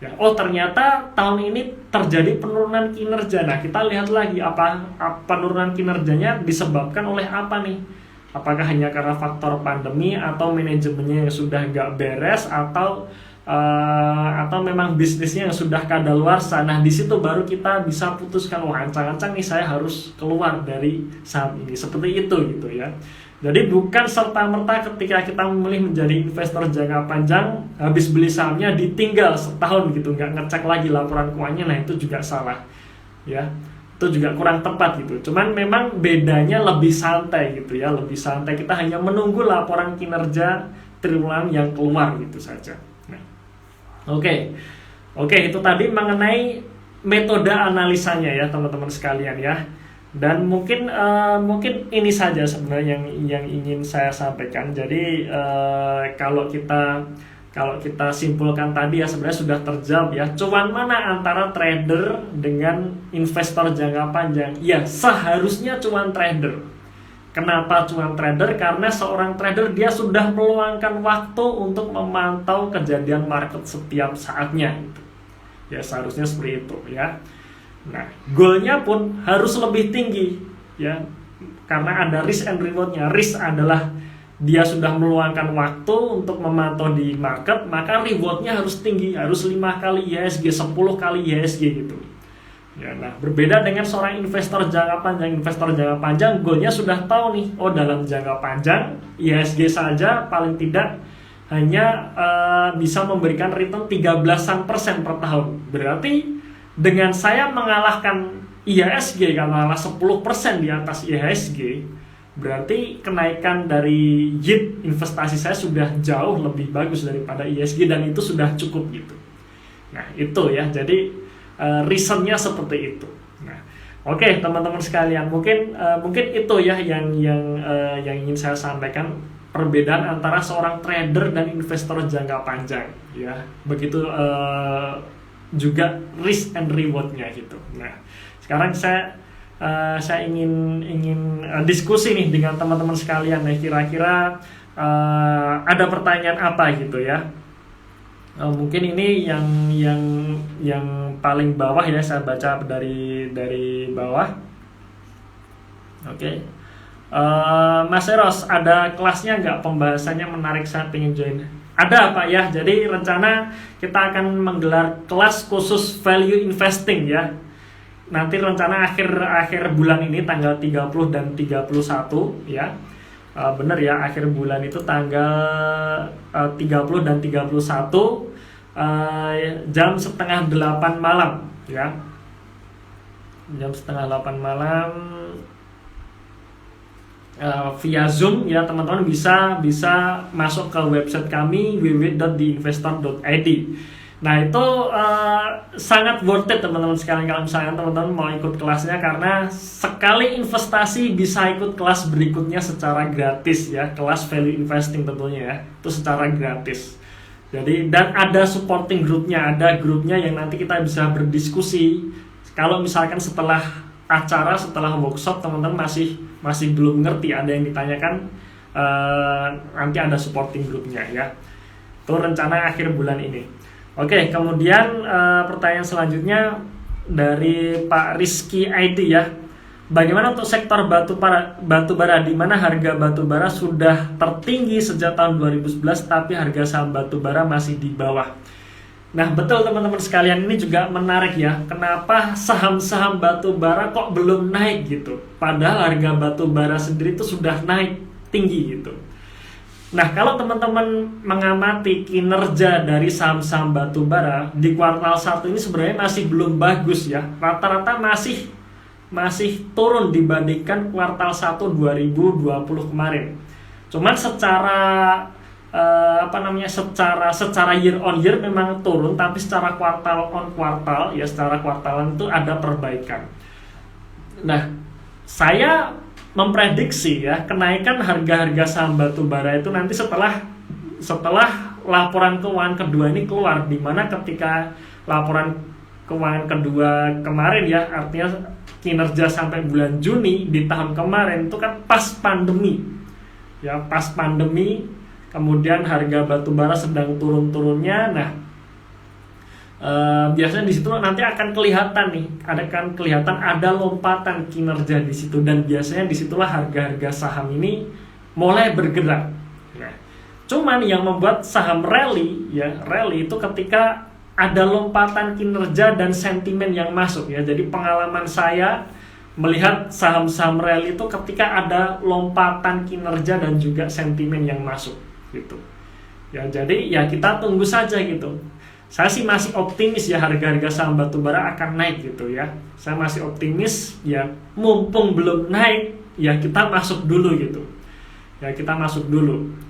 Ya, oh ternyata tahun ini terjadi penurunan kinerja. Nah kita lihat lagi apa penurunan kinerjanya disebabkan oleh apa nih? Apakah hanya karena faktor pandemi atau manajemennya yang sudah nggak beres atau memang bisnisnya yang sudah kadaluarsa. Nah di situ baru kita bisa putuskan, wah ancang-ancang nih saya harus keluar dari saham ini, seperti itu gitu ya. Jadi bukan serta-merta ketika kita memilih menjadi investor jangka panjang, habis beli sahamnya ditinggal setahun gitu, nggak ngecek lagi laporan keuangannya. Nah itu juga salah ya, itu juga kurang tepat gitu. Cuman memang bedanya lebih santai gitu ya, lebih santai, kita hanya menunggu laporan kinerja triwulan yang keluar gitu saja. Oke, itu tadi mengenai metode analisanya ya teman-teman sekalian ya. Dan mungkin ini saja sebenarnya yang ingin saya sampaikan. Jadi kalau kita simpulkan tadi ya sebenarnya sudah terjawab ya. Cuan mana antara trader dengan investor jangka panjang? Ya seharusnya cuan trader. Kenapa cuan trader? Karena seorang trader dia sudah meluangkan waktu untuk memantau kejadian market setiap saatnya gitu. Ya seharusnya seperti itu ya. Nah, goalnya pun harus lebih tinggi ya. Karena ada risk and rewardnya. Risk adalah dia sudah meluangkan waktu untuk memantau di market, maka rewardnya harus tinggi, harus 5 kali IHSG, 10 kali IHSG gitu. Ya, nah, berbeda dengan seorang investor jangka panjang. Investor jangka panjang goalnya sudah tahu nih, oh dalam jangka panjang IHSG saja paling tidak hanya bisa memberikan return 13% per tahun. Berarti dengan saya mengalahkan IHSG, katakanlah 10% di atas IHSG, berarti kenaikan dari yield investasi saya sudah jauh lebih bagus daripada IHSG, dan itu sudah cukup gitu. Nah itu ya, jadi reasonnya seperti itu. Nah, oke, teman-teman sekalian, mungkin itu ya yang ingin saya sampaikan, perbedaan antara seorang trader dan investor jangka panjang ya. Begitu juga risk and rewardnya gitu. Nah, sekarang saya ingin diskusi nih dengan teman-teman sekalian. Nah, kira-kira ada pertanyaan apa gitu ya? Mungkin ini yang paling bawah ya, saya baca dari bawah. Oke. Mas Eros, ada kelasnya nggak? Pembahasannya menarik, saya pengen join. Ada Pak ya, jadi rencana kita akan menggelar kelas khusus value investing ya. Nanti rencana akhir bulan ini tanggal 30 dan 31 ya. Bener ya, akhir bulan itu tanggal 30 dan 31 jam setengah 8 malam ya. Jam setengah 8 malam via Zoom ya, teman-teman bisa masuk ke website kami www.theinvestor.id. Nah itu sangat worth it teman-teman sekalian kalau misalnya teman-teman mau ikut kelasnya, karena sekali investasi bisa ikut kelas berikutnya secara gratis ya, kelas value investing tentunya ya, itu secara gratis. Jadi, dan ada supporting grupnya, ada grupnya yang nanti kita bisa berdiskusi. Kalau misalkan setelah acara, setelah workshop teman-teman masih belum ngerti, ada yang ditanyakan, nanti ada supporting grupnya ya. Itu rencana akhir bulan ini. Oke, kemudian pertanyaan selanjutnya dari Pak Rizky ID ya. Bagaimana untuk sektor batu bara, di mana harga batu bara sudah tertinggi sejak tahun 2011 tapi harga saham batu bara masih di bawah. Nah, betul teman-teman sekalian, ini juga menarik ya. Kenapa saham-saham batu bara kok belum naik gitu? Padahal harga batu bara sendiri itu sudah naik tinggi gitu. Nah, kalau teman-teman mengamati kinerja dari saham-saham batu bara di kuartal 1 ini sebenarnya masih belum bagus ya. Rata-rata masih turun dibandingkan kuartal 1 2020 kemarin. Cuman secara secara year on year memang turun, tapi secara kuartal on kuartal ya, secara kuartalan itu ada perbaikan. Nah, saya memprediksi ya kenaikan harga-harga saham batu bara itu nanti setelah laporan keuangan kedua ini keluar, di mana ketika laporan keuangan kedua kemarin ya, artinya kinerja sampai bulan Juni di tahun kemarin itu kan pas pandemi ya, pas pandemi, kemudian harga batu bara sedang turun-turunnya. Nah, biasanya di situ nanti akan kelihatan nih, ada lompatan kinerja di situ, dan biasanya disitulah harga-harga saham ini mulai bergerak. Nah, cuman yang membuat saham rally itu ketika ada lompatan kinerja dan sentimen yang masuk ya. Jadi pengalaman saya melihat saham-saham rally itu ketika ada lompatan kinerja dan juga sentimen yang masuk gitu. Ya, jadi ya kita tunggu saja gitu. Saya sih masih optimis ya, harga-harga saham batubara akan naik gitu ya. Saya masih optimis ya, mumpung belum naik ya kita masuk dulu gitu. Ya kita masuk dulu.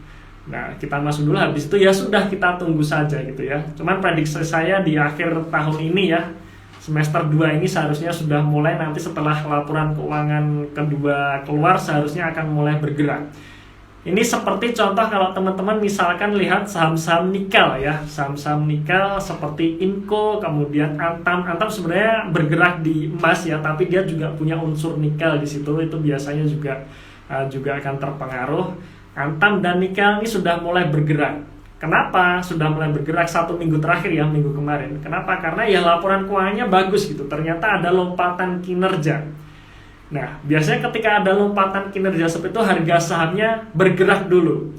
Nah, kita masuk dulu, habis itu ya sudah kita tunggu saja gitu ya. Cuman prediksi saya di akhir tahun ini ya, semester 2 ini seharusnya sudah mulai, nanti setelah laporan keuangan kedua keluar seharusnya akan mulai bergerak. Ini seperti contoh kalau teman-teman misalkan lihat saham-saham nikel ya, saham-saham nikel seperti Inco, kemudian Antam sebenarnya bergerak di emas ya, tapi dia juga punya unsur nikel di situ, itu biasanya juga akan terpengaruh. Antam dan nikel ini sudah mulai bergerak. Kenapa sudah mulai bergerak 1 minggu terakhir ya, minggu kemarin? Kenapa? Karena ya laporan keuangannya bagus gitu, ternyata ada lompatan kinerja. Nah, biasanya ketika ada lompatan kinerja seperti itu, harga sahamnya bergerak dulu.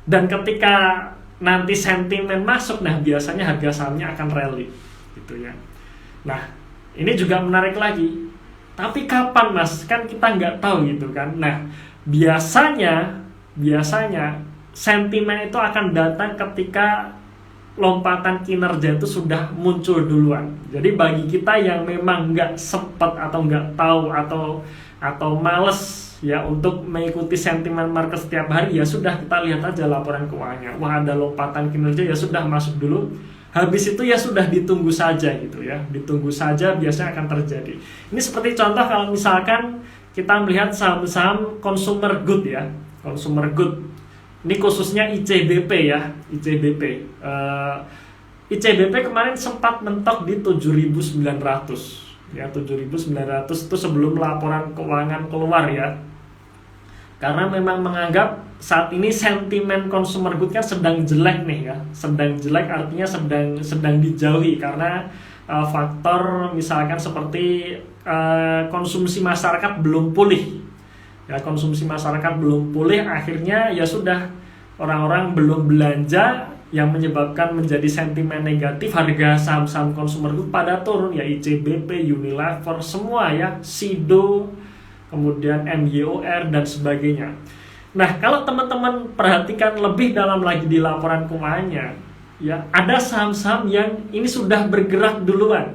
Dan ketika nanti sentimen masuk, nah biasanya harga sahamnya akan rally gitu ya. Nah, Ini juga menarik lagi. Tapi kapan Mas? Kan kita nggak tahu gitu kan. Nah, biasanya sentimen itu akan datang ketika lompatan kinerja itu sudah muncul duluan. Jadi bagi kita yang memang nggak sempat atau nggak tahu atau males ya untuk mengikuti sentimen market setiap hari, ya sudah kita lihat aja laporan keuangannya. Wah, ada lompatan kinerja, ya sudah masuk dulu. Habis itu ya sudah ditunggu saja gitu ya. Ditunggu saja, biasanya akan terjadi. Ini seperti contoh kalau misalkan kita melihat saham-saham consumer good ya. Consumer good. Ini khususnya ICBP ya. ICBP kemarin sempat mentok di 7.900 ya, 7.900 itu sebelum laporan keuangan keluar ya. Karena memang menganggap saat ini sentimen consumer good kan sedang jelek nih ya. Sedang jelek artinya sedang dijauhi karena faktor misalkan seperti konsumsi masyarakat belum pulih. Ya, konsumsi masyarakat belum pulih, akhirnya ya sudah orang-orang belum belanja, yang menyebabkan menjadi sentimen negatif, harga saham-saham consumer good pada turun ya, ICBP, Unilever, semua ya, Sido, kemudian MYOR dan sebagainya. Nah, kalau teman-teman perhatikan lebih dalam lagi di laporan keuangannya, ya ada saham-saham yang ini sudah bergerak duluan,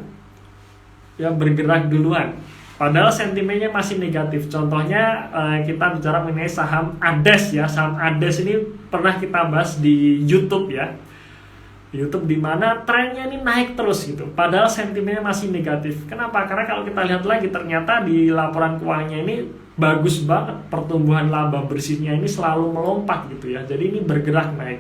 ya bergerak duluan. Padahal sentimennya masih negatif. Contohnya kita bicara mengenai saham ADES ya. Saham ADES ini pernah kita bahas di YouTube ya. YouTube di mana trennya ini naik terus gitu. Padahal sentimennya masih negatif. Kenapa? Karena kalau kita lihat lagi ternyata di laporan keuangannya ini bagus banget. Pertumbuhan laba bersihnya ini selalu melompat gitu ya. Jadi ini bergerak naik.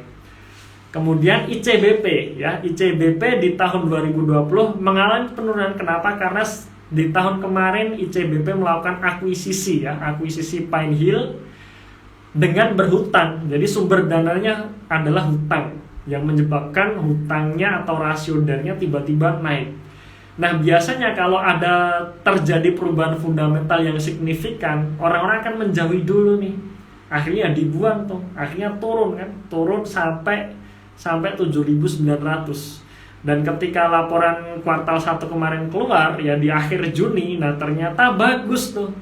Kemudian ICBP ya. ICBP di tahun 2020 mengalami penurunan. Kenapa? Karena di tahun kemarin ICBP melakukan akuisisi ya, akuisisi Pine Hill dengan berhutang. Jadi sumber dananya adalah hutang yang menyebabkan hutangnya atau rasio dananya tiba-tiba naik. Nah, biasanya kalau ada terjadi perubahan fundamental yang signifikan, orang-orang akan menjauhi dulu nih. Akhirnya dibuang tuh, akhirnya turun kan, turun sampai 7.900. Dan ketika laporan kuartal 1 kemarin keluar ya di akhir Juni, nah ternyata bagus tuh.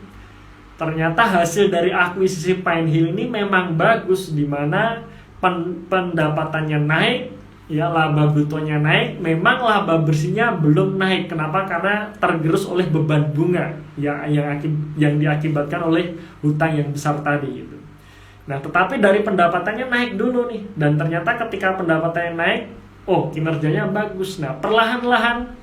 Ternyata hasil dari akuisisi Pine Hill ini memang bagus, di mana pendapatannya naik, ya laba brutonya naik, memang laba bersihnya belum naik. Kenapa? Karena tergerus oleh beban bunga ya yang diakibatkan oleh hutang yang besar tadi gitu. Nah, tetapi dari pendapatannya naik dulu nih, dan ternyata ketika pendapatannya naik, oh kinerjanya bagus. Nah, perlahan-lahan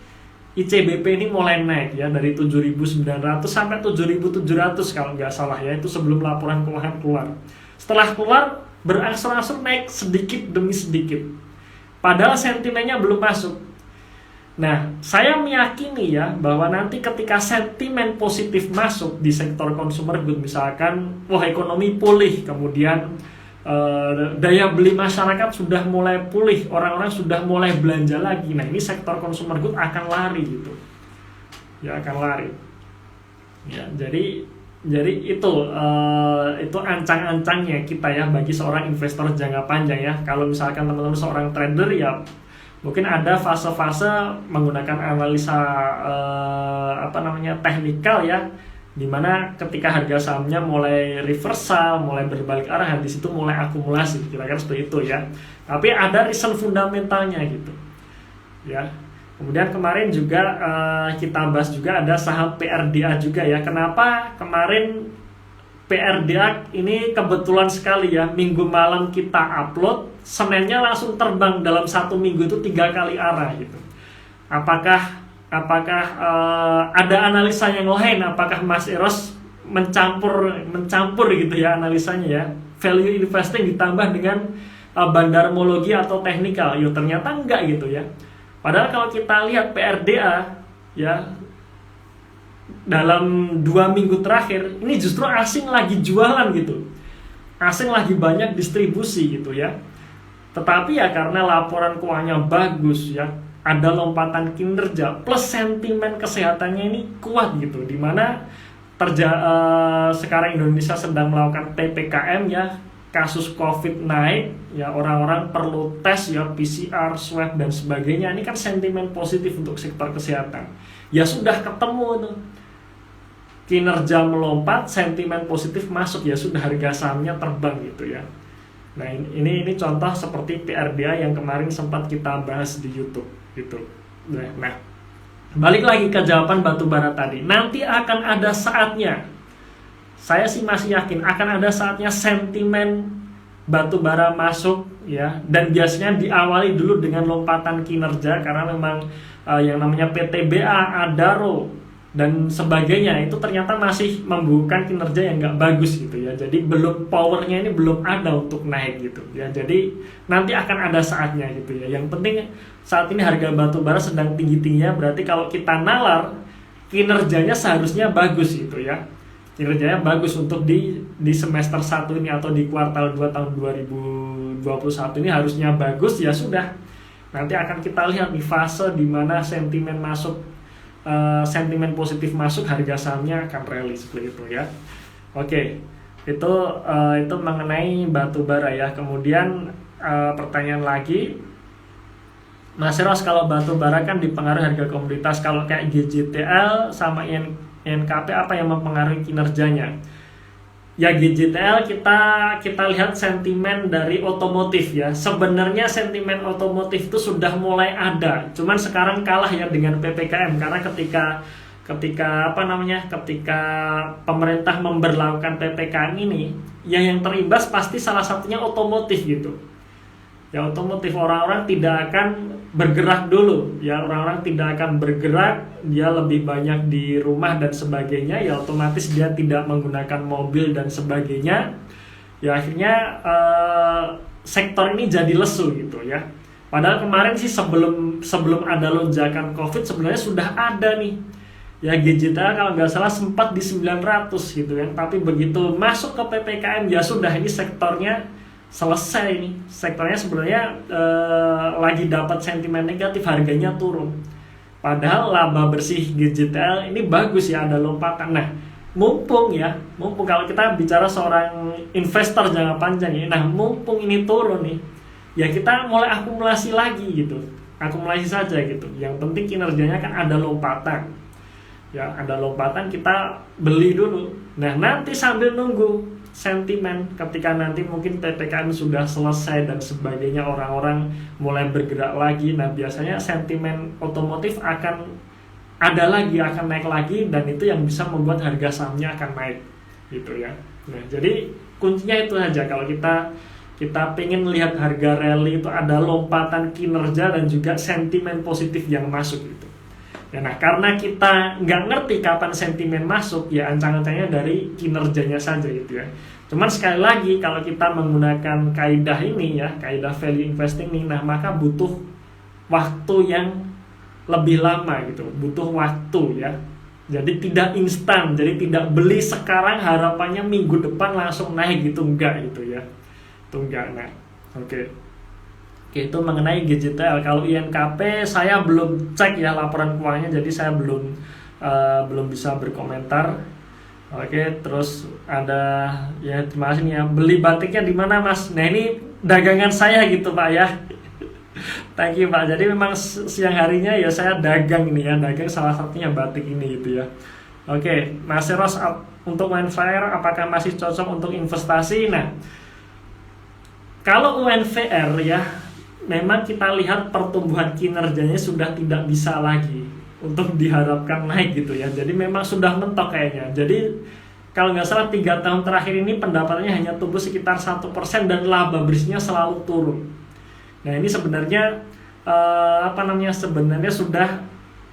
ICBP ini mulai naik ya, dari 7.900 sampai 7.700 kalau nggak salah ya, itu sebelum laporan keuangan keluar. Setelah keluar berangsur-angsur naik sedikit demi sedikit, padahal sentimennya belum masuk. Nah, saya meyakini ya bahwa nanti ketika sentimen positif masuk di sektor consumer good, misalkan wah ekonomi pulih, kemudian daya beli masyarakat sudah mulai pulih, orang-orang sudah mulai belanja lagi. Nah, ini sektor consumer good akan lari gitu. Ya, akan lari. Ya, jadi itu ancang-ancangnya kita ya bagi seorang investor jangka panjang ya. Kalau misalkan teman-teman seorang trader ya mungkin ada fase-fase menggunakan analisa teknikal ya, dimana ketika harga sahamnya mulai reversal, mulai berbalik arah, di situ mulai akumulasi, kira-kira seperti itu ya. Tapi ada reason fundamentalnya gitu ya. Kemudian kemarin juga kita bahas juga ada saham PRDA juga ya. Kenapa kemarin PRDA ini kebetulan sekali ya, minggu malam kita upload, Seninnya langsung terbang dalam 1 minggu itu 3 kali arah gitu. Apakah ada analisa yang lain? Apakah Mas Eros mencampur gitu ya analisanya ya, value investing ditambah dengan bandarmologi atau teknikal? Yo ternyata enggak gitu ya. Padahal kalau kita lihat PRDA ya dalam 2 minggu terakhir ini justru asing lagi jualan gitu, asing lagi banyak distribusi gitu ya. Tetapi ya karena laporan keuangannya bagus ya, ada lompatan kinerja plus sentimen kesehatannya ini kuat gitu, dimana sekarang Indonesia sedang melakukan PPKM ya, kasus COVID naik ya, orang-orang perlu tes ya, PCR, swab dan sebagainya. Ini kan sentimen positif untuk sektor kesehatan. ya sudah ketemu tuh. Kinerja melompat, sentimen positif masuk, ya sudah harga sahamnya terbang gitu ya. Nah, ini contoh seperti PRDA yang kemarin sempat kita bahas di YouTube gitu. Nah, balik lagi ke jawaban batubara tadi. Nanti akan ada saatnya, saya sih masih yakin akan ada saatnya sentimen batubara masuk ya, dan biasanya diawali dulu dengan lompatan kinerja karena memang yang namanya PTBA, Adaro dan sebagainya itu ternyata masih membukukan kinerja yang nggak bagus gitu ya. Jadi belum, powernya ini belum ada untuk naik gitu ya. Jadi nanti akan ada saatnya gitu ya. Yang penting saat ini harga batubara sedang tinggi-tingginya, berarti kalau kita nalar kinerjanya seharusnya bagus gitu ya. Kinerjanya bagus untuk di semester 1 ini atau di kuartal 2 tahun 2021 ini harusnya bagus, ya sudah. Nanti akan kita lihat di fase di mana sentimen masuk, sentimen positif masuk, harga sahamnya akan rally seperti itu ya. Oke, itu mengenai batubara ya. Kemudian pertanyaan lagi, Mas Eros, kalau batubara kan dipengaruhi harga komoditas, kalau kayak GJTL sama INKP apa yang mempengaruhi kinerjanya? Ya GJTL kita lihat sentimen dari otomotif ya. Sebenarnya sentimen otomotif itu sudah mulai ada, cuman sekarang kalah ya dengan PPKM, karena ketika pemerintah memberlakukan PPKM ini, yang terimbas pasti salah satunya otomotif gitu. Ya otomotif, orang-orang tidak akan bergerak dulu ya, orang-orang tidak akan bergerak, dia lebih banyak di rumah dan sebagainya, ya otomatis dia tidak menggunakan mobil dan sebagainya, ya akhirnya sektor ini jadi lesu gitu ya. Padahal kemarin sih sebelum ada lonjakan COVID sebenarnya sudah ada nih ya, GJTL kalau nggak salah sempat di 900 gitu ya, tapi begitu masuk ke PPKM ya sudah, ini sektornya selesai nih. Sektornya sebenarnya lagi dapat sentimen negatif, harganya turun. Padahal laba bersih GJTL ini bagus ya, ada lompatan. Nah, mumpung kalau kita bicara seorang investor jangka panjang ya, nah mumpung ini turun nih, ya kita mulai akumulasi lagi gitu. Akumulasi saja gitu. Yang penting kinerjanya kan ada lompatan. Ya, ada lompatan kita beli dulu. Nah, nanti sambil nunggu sentimen, ketika nanti mungkin PPKM sudah selesai dan sebagainya, orang-orang mulai bergerak lagi, nah biasanya sentimen otomotif akan ada lagi, akan naik lagi, dan itu yang bisa membuat harga sahamnya akan naik gitu ya. Nah, jadi kuncinya itu aja, kalau kita pengen lihat harga rally itu ada lompatan kinerja dan juga sentimen positif yang masuk gitu. Ya, nah karena kita nggak ngerti kapan sentimen masuk, ya ancang-ancangnya dari kinerjanya saja gitu ya. Cuman sekali lagi, kalau kita menggunakan kaidah ini ya, kaidah value investing ini, nah maka butuh waktu yang lebih lama gitu, butuh waktu ya. Jadi tidak instan, jadi tidak beli sekarang harapannya minggu depan langsung naik gitu, enggak gitu ya. Itu enggak. Nah, oke. Oke, itu mengenai GJTL. Kalau INKP saya belum cek ya laporan keuangannya, jadi saya belum bisa berkomentar. Oke, terus ada ya, terima kasih nih ya. Beli batiknya di mana, Mas? Nah, ini dagangan saya gitu, Pak ya. Thank you, Pak. Jadi memang siang harinya ya saya dagang ini ya, dagang salah satunya batik ini gitu ya. Oke, Mas Eros, untuk UNVR apakah masih cocok untuk investasi? Nah, kalau UNVR ya, memang kita lihat pertumbuhan kinerjanya sudah tidak bisa lagi untuk diharapkan naik gitu ya. Jadi memang sudah mentok kayaknya. Jadi kalau nggak salah 3 tahun terakhir ini pendapatannya hanya tumbuh sekitar 1% dan laba bersihnya selalu turun. Nah, ini sebenarnya sebenarnya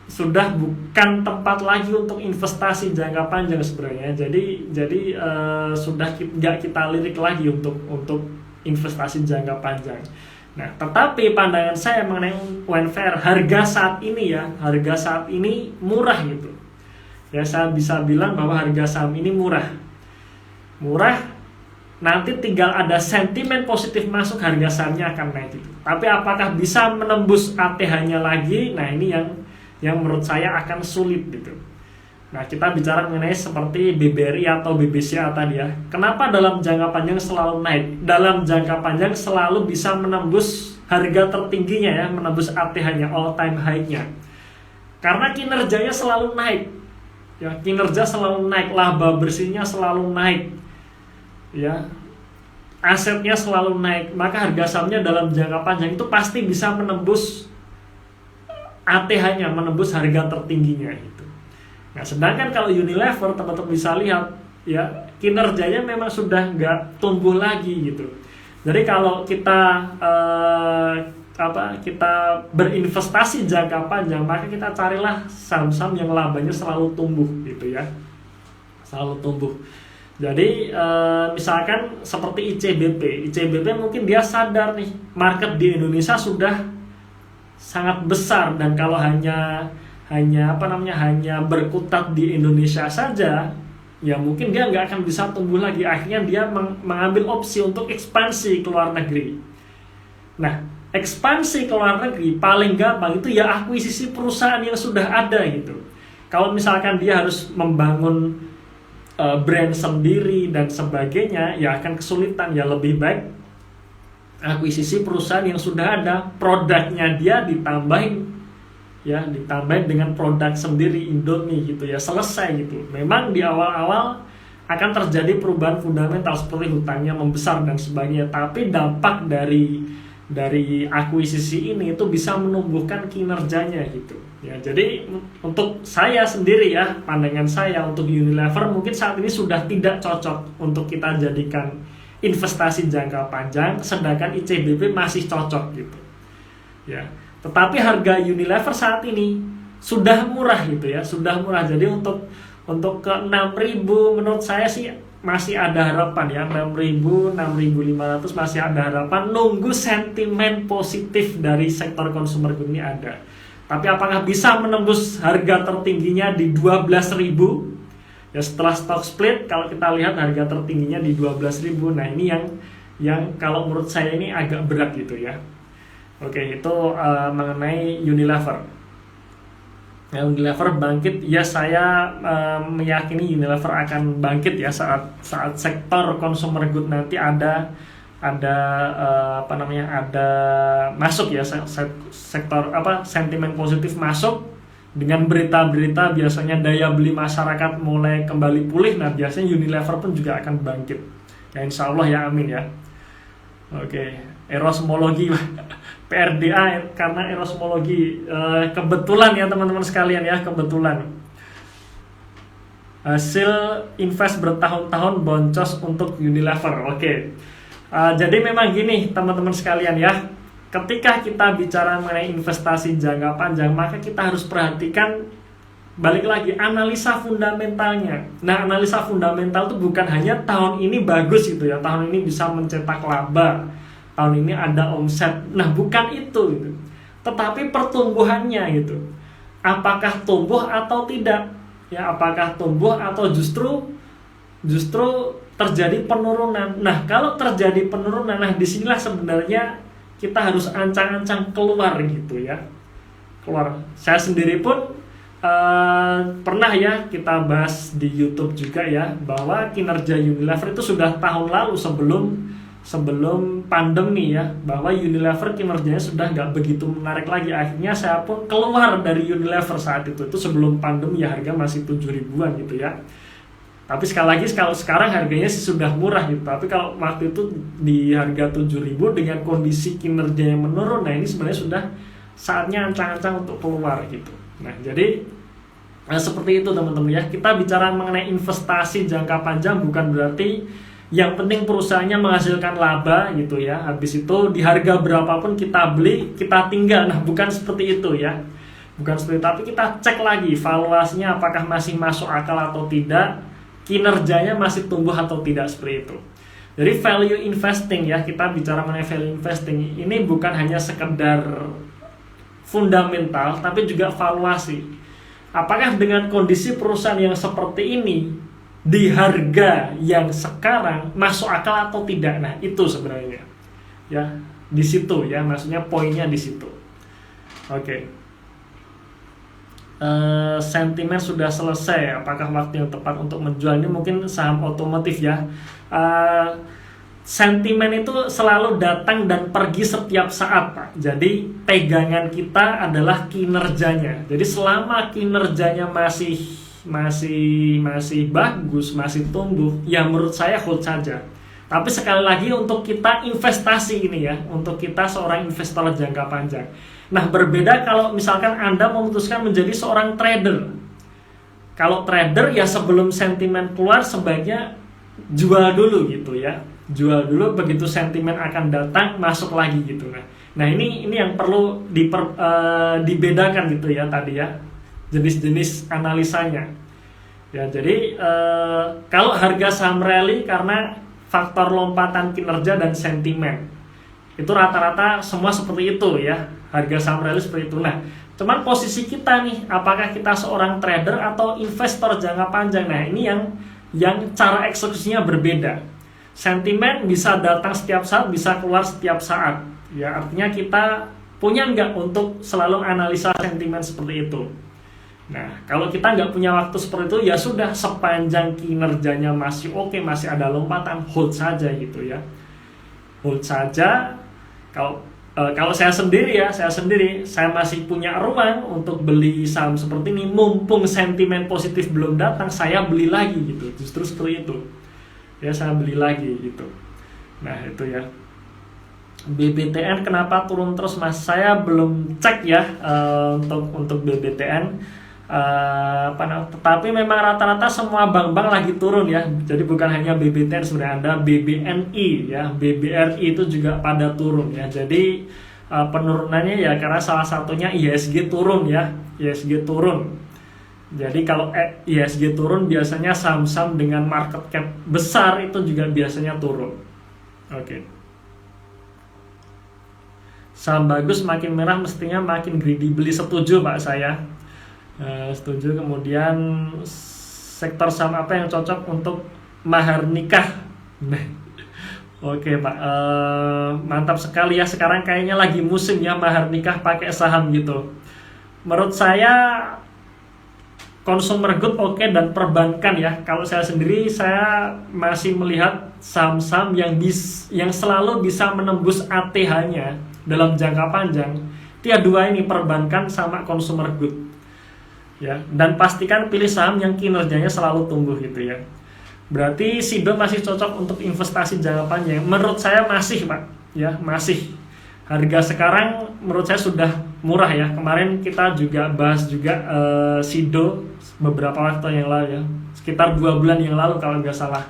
sudah bukan tempat lagi untuk investasi jangka panjang sebenarnya. Jadi sudah nggak kita lirik lagi untuk investasi jangka panjang. Nah, tetapi pandangan saya mengenai UNVR, harga saat ini murah gitu. Ya, saya bisa bilang bahwa harga saham ini murah. Nanti tinggal ada sentimen positif masuk, harga sahamnya akan naik gitu. Tapi apakah bisa menembus ATH-nya lagi? Nah, ini yang menurut saya akan sulit gitu. Nah, kita bicara mengenai seperti BBRI atau BBCA tadi ya. Kenapa dalam jangka panjang selalu naik? Dalam jangka panjang selalu bisa menembus harga tertingginya ya, menembus ATH-nya, all time high-nya. Karena kinerjanya selalu naik. Ya, kinerja selalu naik, laba bersihnya selalu naik. Ya. Asetnya selalu naik, maka harga sahamnya dalam jangka panjang itu pasti bisa menembus ATH-nya, menembus harga tertingginya itu. Nah, sedangkan kalau Unilever, teman-teman bisa lihat ya, kinerjanya memang sudah nggak tumbuh lagi gitu. Jadi kalau kita kita berinvestasi jangka panjang, maka kita carilah saham-saham yang labanya selalu tumbuh gitu ya, selalu tumbuh. Jadi misalkan seperti ICBP mungkin dia sadar nih market di Indonesia sudah sangat besar, dan kalau hanya berkutat di Indonesia saja, ya mungkin dia nggak akan bisa tumbuh lagi. Akhirnya dia mengambil opsi untuk ekspansi ke luar negeri. Nah, ekspansi ke luar negeri paling gampang itu ya akuisisi perusahaan yang sudah ada gitu. Kalau misalkan dia harus membangun brand sendiri dan sebagainya, ya akan kesulitan. Ya lebih baik akuisisi perusahaan yang sudah ada, produknya dia ditambahin dengan produk sendiri Indomie gitu ya, selesai gitu. Memang di awal-awal akan terjadi perubahan fundamental seperti hutangnya membesar dan sebagainya, tapi dampak dari akuisisi ini itu bisa menumbuhkan kinerjanya gitu ya. Jadi untuk saya sendiri ya, pandangan saya untuk Unilever mungkin saat ini sudah tidak cocok untuk kita jadikan investasi jangka panjang, sedangkan ICBP masih cocok gitu ya. Tetapi harga Unilever saat ini sudah murah gitu ya, sudah murah. Jadi untuk ke 6.000 menurut saya sih masih ada harapan ya, 6.000, 6.500 masih ada harapan, nunggu sentimen positif dari sektor consumer good ini ada. Tapi apakah bisa menembus harga tertingginya di 12.000? Ya setelah stock split, kalau kita lihat harga tertingginya di 12.000. Nah, ini yang kalau menurut saya ini agak berat gitu ya. Oke, itu mengenai Unilever. Ya, Unilever bangkit, ya saya meyakini Unilever akan bangkit ya saat sektor consumer good nanti ada masuk ya, sektor sentimen positif masuk dengan berita-berita, biasanya daya beli masyarakat mulai kembali pulih. Nah, biasanya Unilever pun juga akan bangkit ya, insya Allah ya, amin ya. Oke, erosmologi PRDA karena erosmologi, kebetulan ya teman-teman sekalian ya, kebetulan hasil invest bertahun-tahun boncos untuk Unilever. Oke. Jadi memang gini teman-teman sekalian ya, ketika kita bicara mengenai investasi jangka panjang, maka kita harus perhatikan balik lagi analisa fundamentalnya. Nah, analisa fundamental itu bukan hanya tahun ini bagus gitu ya, tahun ini bisa mencetak laba, tahun ini ada omset. Nah, bukan itu gitu. Tetapi pertumbuhannya gitu. Apakah tumbuh atau tidak? Ya, apakah tumbuh atau justru terjadi penurunan. Nah, kalau terjadi penurunan, nah disinilah sebenarnya kita harus ancang-ancang keluar gitu ya. Keluar. Saya sendiri pun pernah ya kita bahas di YouTube juga ya, bahwa kinerja Unilever itu sudah tahun lalu sebelum pandemi ya, bahwa Unilever kinerjanya sudah nggak begitu menarik lagi. Akhirnya saya pun keluar dari Unilever saat itu sebelum pandemi ya, harga masih 7.000-an gitu ya. Tapi sekali lagi, kalau sekarang harganya sih sudah murah gitu, tapi kalau waktu itu di harga 7.000 dengan kondisi kinerja yang menurun, nah ini sebenarnya sudah saatnya ancang-ancang untuk keluar gitu. Nah, jadi seperti itu teman-teman ya. Kita bicara mengenai investasi jangka panjang bukan berarti yang penting perusahaannya menghasilkan laba gitu ya, habis itu di harga berapapun kita beli, kita tinggal. Nah, bukan seperti itu ya, bukan seperti itu. Tapi kita cek lagi valuasinya apakah masih masuk akal atau tidak, kinerjanya masih tumbuh atau tidak, seperti itu. Jadi value investing ya, kita bicara mengenai value investing ini bukan hanya sekedar fundamental, tapi juga valuasi. Apakah dengan kondisi perusahaan yang seperti ini di harga yang sekarang masuk akal atau tidak? Nah, itu sebenarnya ya, di situ ya, maksudnya poinnya di situ. Oke. Sentimen sudah selesai, apakah waktu yang tepat untuk menjual? Ini mungkin saham otomotif ya. sentimen itu selalu datang dan pergi setiap saat, Pak. Jadi pegangan kita adalah kinerjanya. Jadi selama kinerjanya masih bagus, masih tumbuh, ya menurut saya hold saja. Tapi sekali lagi untuk kita investasi ini ya, untuk kita seorang investor jangka panjang. Nah, berbeda kalau misalkan Anda memutuskan menjadi seorang trader. Kalau trader ya sebelum sentimen keluar sebaiknya jual dulu gitu ya. Jual dulu, begitu sentimen akan datang masuk lagi gitu. Nah ini yang perlu dibedakan gitu ya tadi ya, jenis-jenis analisanya. Ya jadi kalau harga saham rally karena faktor lompatan kinerja dan sentimen, itu rata-rata semua seperti itu ya, harga saham rally seperti itu. Nah cuman posisi kita nih, apakah kita seorang trader atau investor jangka panjang? Nah ini yang cara eksekusinya berbeda. Sentimen bisa datang setiap saat, bisa keluar setiap saat. Ya, artinya kita punya nggak untuk selalu analisa sentimen seperti itu. Nah, kalau kita nggak punya waktu seperti itu, ya sudah, sepanjang kinerjanya masih oke, masih ada lompatan, hold saja gitu ya. Hold saja. Kalau saya sendiri, saya masih punya ruang untuk beli saham seperti ini. Mumpung sentimen positif belum datang, saya beli lagi gitu. Justru seperti itu. Ya saya beli lagi gitu. Nah itu ya, BBTN kenapa turun terus Mas? Saya belum cek ya untuk BBTN, tetapi memang rata-rata semua bank-bank lagi turun ya. Jadi bukan hanya BBTN, sebenarnya ada BBNI ya, BBRI itu juga pada turun ya. Jadi penurunannya ya karena salah satunya IHSG turun ya, IHSG turun. Jadi kalau IHSG turun, biasanya saham-saham dengan market cap besar itu juga biasanya turun. Oke. Saham bagus makin merah mestinya makin greedy, beli, setuju Pak saya. Setuju. Kemudian sektor saham apa yang cocok untuk mahar nikah? Oke Pak, mantap sekali ya, sekarang kayaknya lagi musim ya mahar nikah pakai saham gitu. Menurut saya consumer good oke, dan perbankan ya. Kalau saya sendiri, saya masih melihat saham-saham yang selalu bisa menembus ATH-nya dalam jangka panjang. Itu ya dua ini, perbankan sama consumer good. Ya, dan pastikan pilih saham yang kinerjanya selalu tumbuh gitu ya. Berarti SIDO masih cocok untuk investasi jangka panjang. Menurut saya masih Pak, ya masih. Harga sekarang menurut saya sudah murah ya. Kemarin kita juga bahas juga SIDO beberapa waktu yang lalu ya, sekitar 2 bulan yang lalu kalau nggak salah.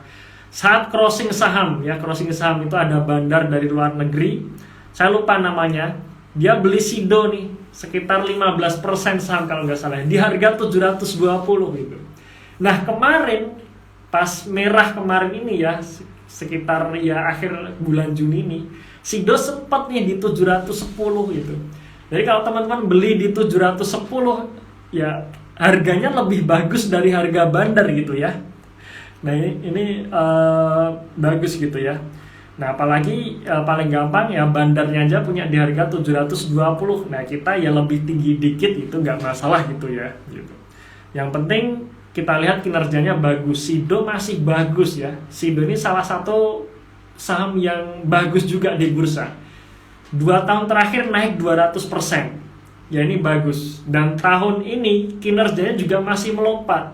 Saat crossing saham ya, crossing saham itu ada bandar dari luar negeri, saya lupa namanya, dia beli SIDO nih sekitar 15% saham kalau nggak salah, di harga 720 gitu. Nah kemarin pas merah kemarin ini ya, sekitar ya akhir bulan Juni ini, SIDO sempat nih di 710 gitu. Jadi kalau teman-teman beli di 710 ya harganya lebih bagus dari harga bandar gitu ya. Nah ini bagus gitu ya. Nah apalagi paling gampang ya, bandarnya aja punya di harga 720. Nah kita ya lebih tinggi dikit itu nggak masalah gitu ya gitu. Yang penting kita lihat kinerjanya bagus. SIDO masih bagus ya. SIDO ini salah satu saham yang bagus juga di bursa. 2 tahun terakhir naik 200%. Ya ini bagus. Dan tahun ini kinerjanya juga masih melompat.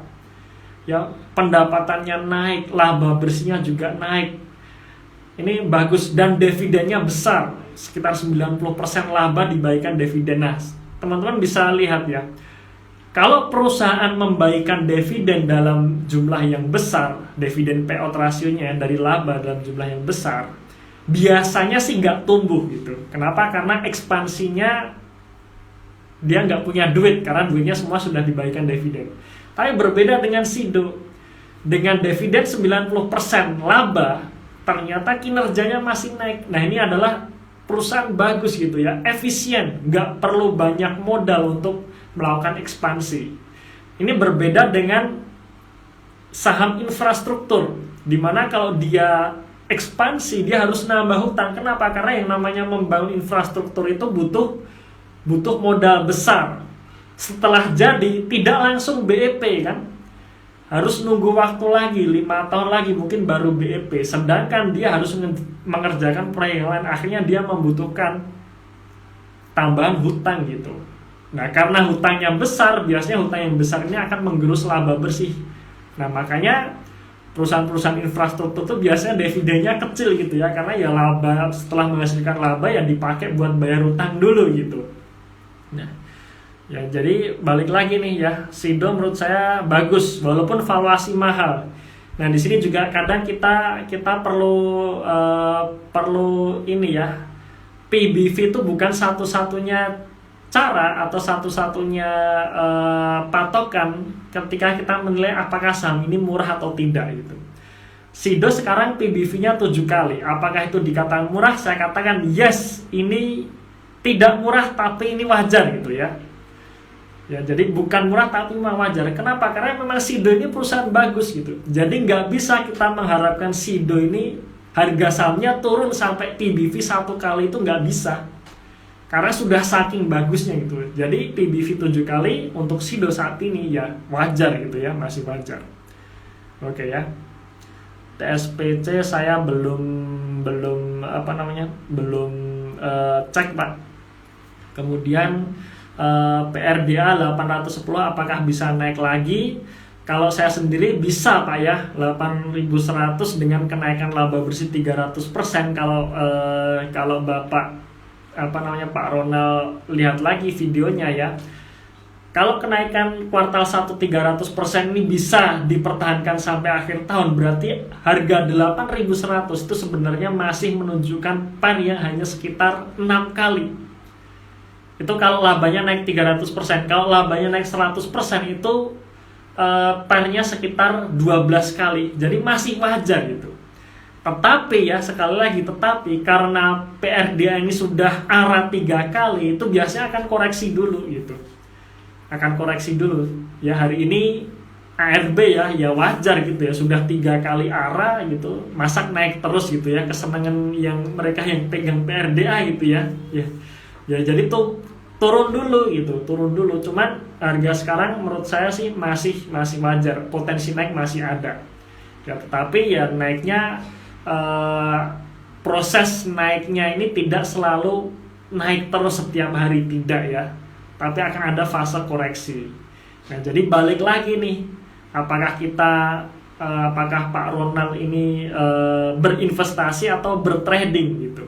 Ya, pendapatannya naik, laba bersihnya juga naik. Ini bagus, dan dividennya besar. Sekitar 90% laba dibagikan dividen. Nah, teman-teman bisa lihat ya. Kalau perusahaan membagikan dividen dalam jumlah yang besar, dividen payout rasionya dari laba dalam jumlah yang besar, biasanya sih nggak tumbuh gitu. Kenapa? Karena ekspansinya dia nggak punya duit, karena duitnya semua sudah dibagikan dividen. Tapi berbeda dengan SIDO, dengan dividen 90% laba, ternyata kinerjanya masih naik. Nah ini adalah perusahaan bagus gitu ya, efisien, nggak perlu banyak modal untuk melakukan ekspansi. Ini berbeda dengan saham infrastruktur, dimana kalau dia ekspansi dia harus nambah hutang. Kenapa? Karena yang namanya membangun infrastruktur itu butuh modal besar. Setelah jadi tidak langsung BEP kan. harus nunggu waktu lagi 5 tahun lagi mungkin baru BEP, sedangkan dia harus mengerjakan proyek yang lain, akhirnya dia membutuhkan tambahan hutang gitu. Nah, karena hutangnya besar, biasanya hutang yang besar ini akan menggerus laba bersih. Nah, makanya perusahaan-perusahaan infrastruktur tuh biasanya dividennya kecil gitu ya, karena ya laba, setelah menghasilkan laba ya dipakai buat bayar hutang dulu gitu. Nah, ya jadi balik lagi nih ya, Sido menurut saya bagus walaupun valuasi mahal. Nah, di sini juga kadang kita perlu ini ya, PBV itu bukan satu-satunya cara atau satu-satunya patokan ketika kita menilai apakah saham ini murah atau tidak gitu. Sido sekarang PBV-nya 7 kali. Apakah itu dikatakan murah? Saya katakan yes, ini tidak murah tapi ini wajar gitu ya. Ya, jadi bukan murah tapi memang wajar. Kenapa? Karena memang Sido ini perusahaan bagus gitu. Jadi nggak bisa kita mengharapkan Sido ini harga sahamnya turun sampai PBV 1 kali, itu nggak bisa. Karena sudah saking bagusnya gitu. Jadi PBV 7 kali untuk Sido saat ini ya wajar gitu ya, masih wajar. Oke ya. TSPC saya belum cek Pak. Kemudian PRDA 810 apakah bisa naik lagi? Kalau saya sendiri bisa Pak ya, 8.100 dengan kenaikan laba bersih 300%. Kalau Bapak Pak Ronald lihat lagi videonya ya. Kalau kenaikan kuartal 1 300% ini bisa dipertahankan sampai akhir tahun, berarti harga 8.100 itu sebenarnya masih menunjukkan PAR yang hanya sekitar 6 kali. Itu kalau labanya naik 300%. Kalau labanya naik 100% itu PAR-nya sekitar 12 kali. Jadi masih wajar gitu. Tetapi ya, sekali lagi tetapi, karena PRDA ini sudah arah 3 kali, itu biasanya akan koreksi dulu gitu. Akan koreksi dulu. Ya hari ini ARB ya wajar gitu ya, sudah 3 kali arah gitu, masa naik terus gitu ya, kesenangan yang mereka yang pegang PRDA gitu ya. Ya jadi tuh turun dulu gitu, turun dulu. Cuman harga sekarang menurut saya sih masih wajar, potensi naik masih ada. Ya, tetapi ya naiknya proses naiknya ini tidak selalu naik terus setiap hari, tidak ya. Tapi akan ada fase koreksi. Nah, jadi balik lagi nih, apakah Pak Ronald ini berinvestasi atau bertrading gitu.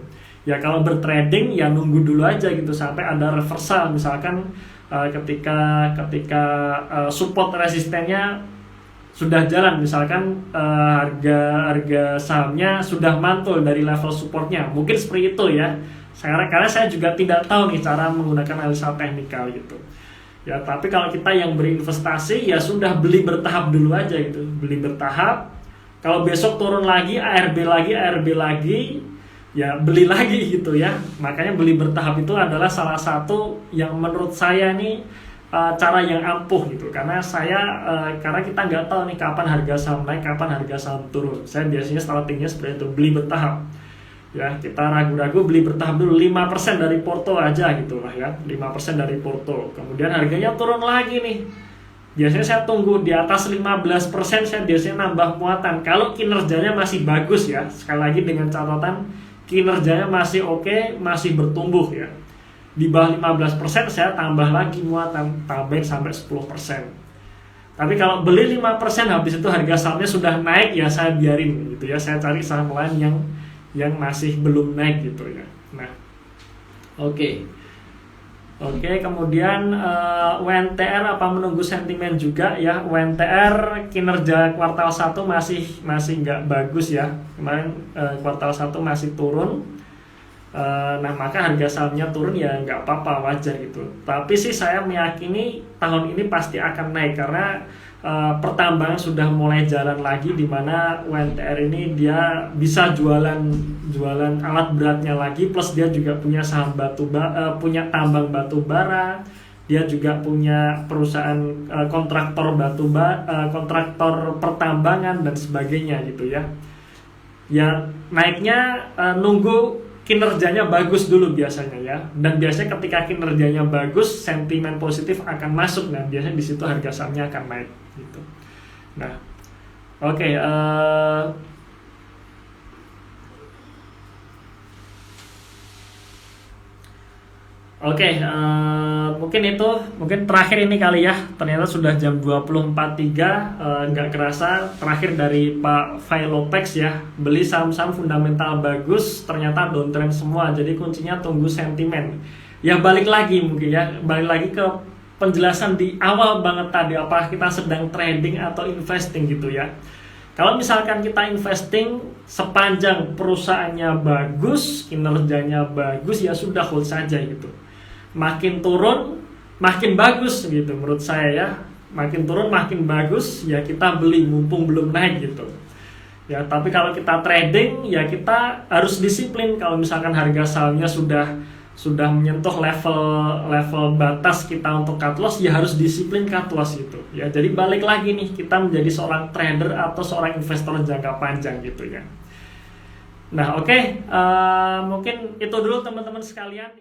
Ya kalau bertrading ya nunggu dulu aja gitu sampai ada reversal, misalkan ketika support resistennya sudah jalan, misalkan harga sahamnya sudah mantul dari level supportnya, mungkin seperti itu ya. Karena saya juga tidak tahu nih cara menggunakan analisa teknikal gitu. Ya, tapi kalau kita yang berinvestasi ya sudah beli bertahap dulu aja gitu, beli bertahap. Kalau besok turun lagi, ARB lagi, ya beli lagi gitu ya. Makanya beli bertahap itu adalah salah satu yang menurut saya nih cara yang ampuh gitu. Karena kita nggak tahu nih kapan harga saham naik, kapan harga saham turun. Saya biasanya strateginya seperti itu, beli bertahap. Ya, kita ragu-ragu beli bertahap dulu 5% dari porto aja gitu lah ya, 5% dari porto. Kemudian harganya turun lagi nih. Biasanya saya tunggu di atas 15%, saya biasanya nambah muatan. Kalau kinerjanya masih bagus ya, sekali lagi dengan catatan kinerjanya masih oke, masih bertumbuh ya. Di bawah 15% saya tambah lagi muatan, tambahin sampai 10%. Tapi kalau beli 5% habis itu harga sahamnya sudah naik ya saya biarin gitu ya. Saya cari saham lain yang masih belum naik gitu ya. Nah, oke, kemudian UNTR apa menunggu sentimen juga ya. UNTR kinerja kuartal 1 masih nggak bagus ya. Kemarin kuartal 1 masih turun. Nah, maka harga sahamnya turun ya nggak apa-apa, wajar gitu. Tapi sih saya meyakini tahun ini pasti akan naik karena pertambangan sudah mulai jalan lagi, di mana UNTR ini dia bisa jualan alat beratnya lagi, plus dia juga punya saham punya tambang batu bara, dia juga punya perusahaan kontraktor kontraktor pertambangan dan sebagainya gitu ya. Ya naiknya nunggu kinerjanya bagus dulu biasanya ya, dan biasanya ketika kinerjanya bagus sentimen positif akan masuk, dan biasanya di situ harga sahamnya akan naik gitu. Nah, oke, mungkin itu, mungkin terakhir ini kali ya. Ternyata sudah jam 20.43, nggak kerasa terakhir dari Pak Failopex ya. Beli saham-saham fundamental bagus, ternyata downtrend semua. Jadi kuncinya tunggu sentimen. Ya balik lagi mungkin ya, balik lagi ke penjelasan di awal banget tadi, apakah kita sedang trading atau investing gitu ya. Kalau misalkan kita investing sepanjang perusahaannya bagus, kinerjanya bagus, ya sudah hold saja gitu. Makin turun makin bagus gitu menurut saya ya, makin turun makin bagus ya kita beli mumpung belum naik gitu ya. Tapi kalau kita trading ya kita harus disiplin. Kalau misalkan harga sahamnya sudah menyentuh level batas kita untuk cut loss, ya harus disiplin cut loss gitu ya. Jadi balik lagi nih, kita menjadi seorang trader atau seorang investor jangka panjang gitu ya. Nah, oke, mungkin itu dulu teman-teman sekalian.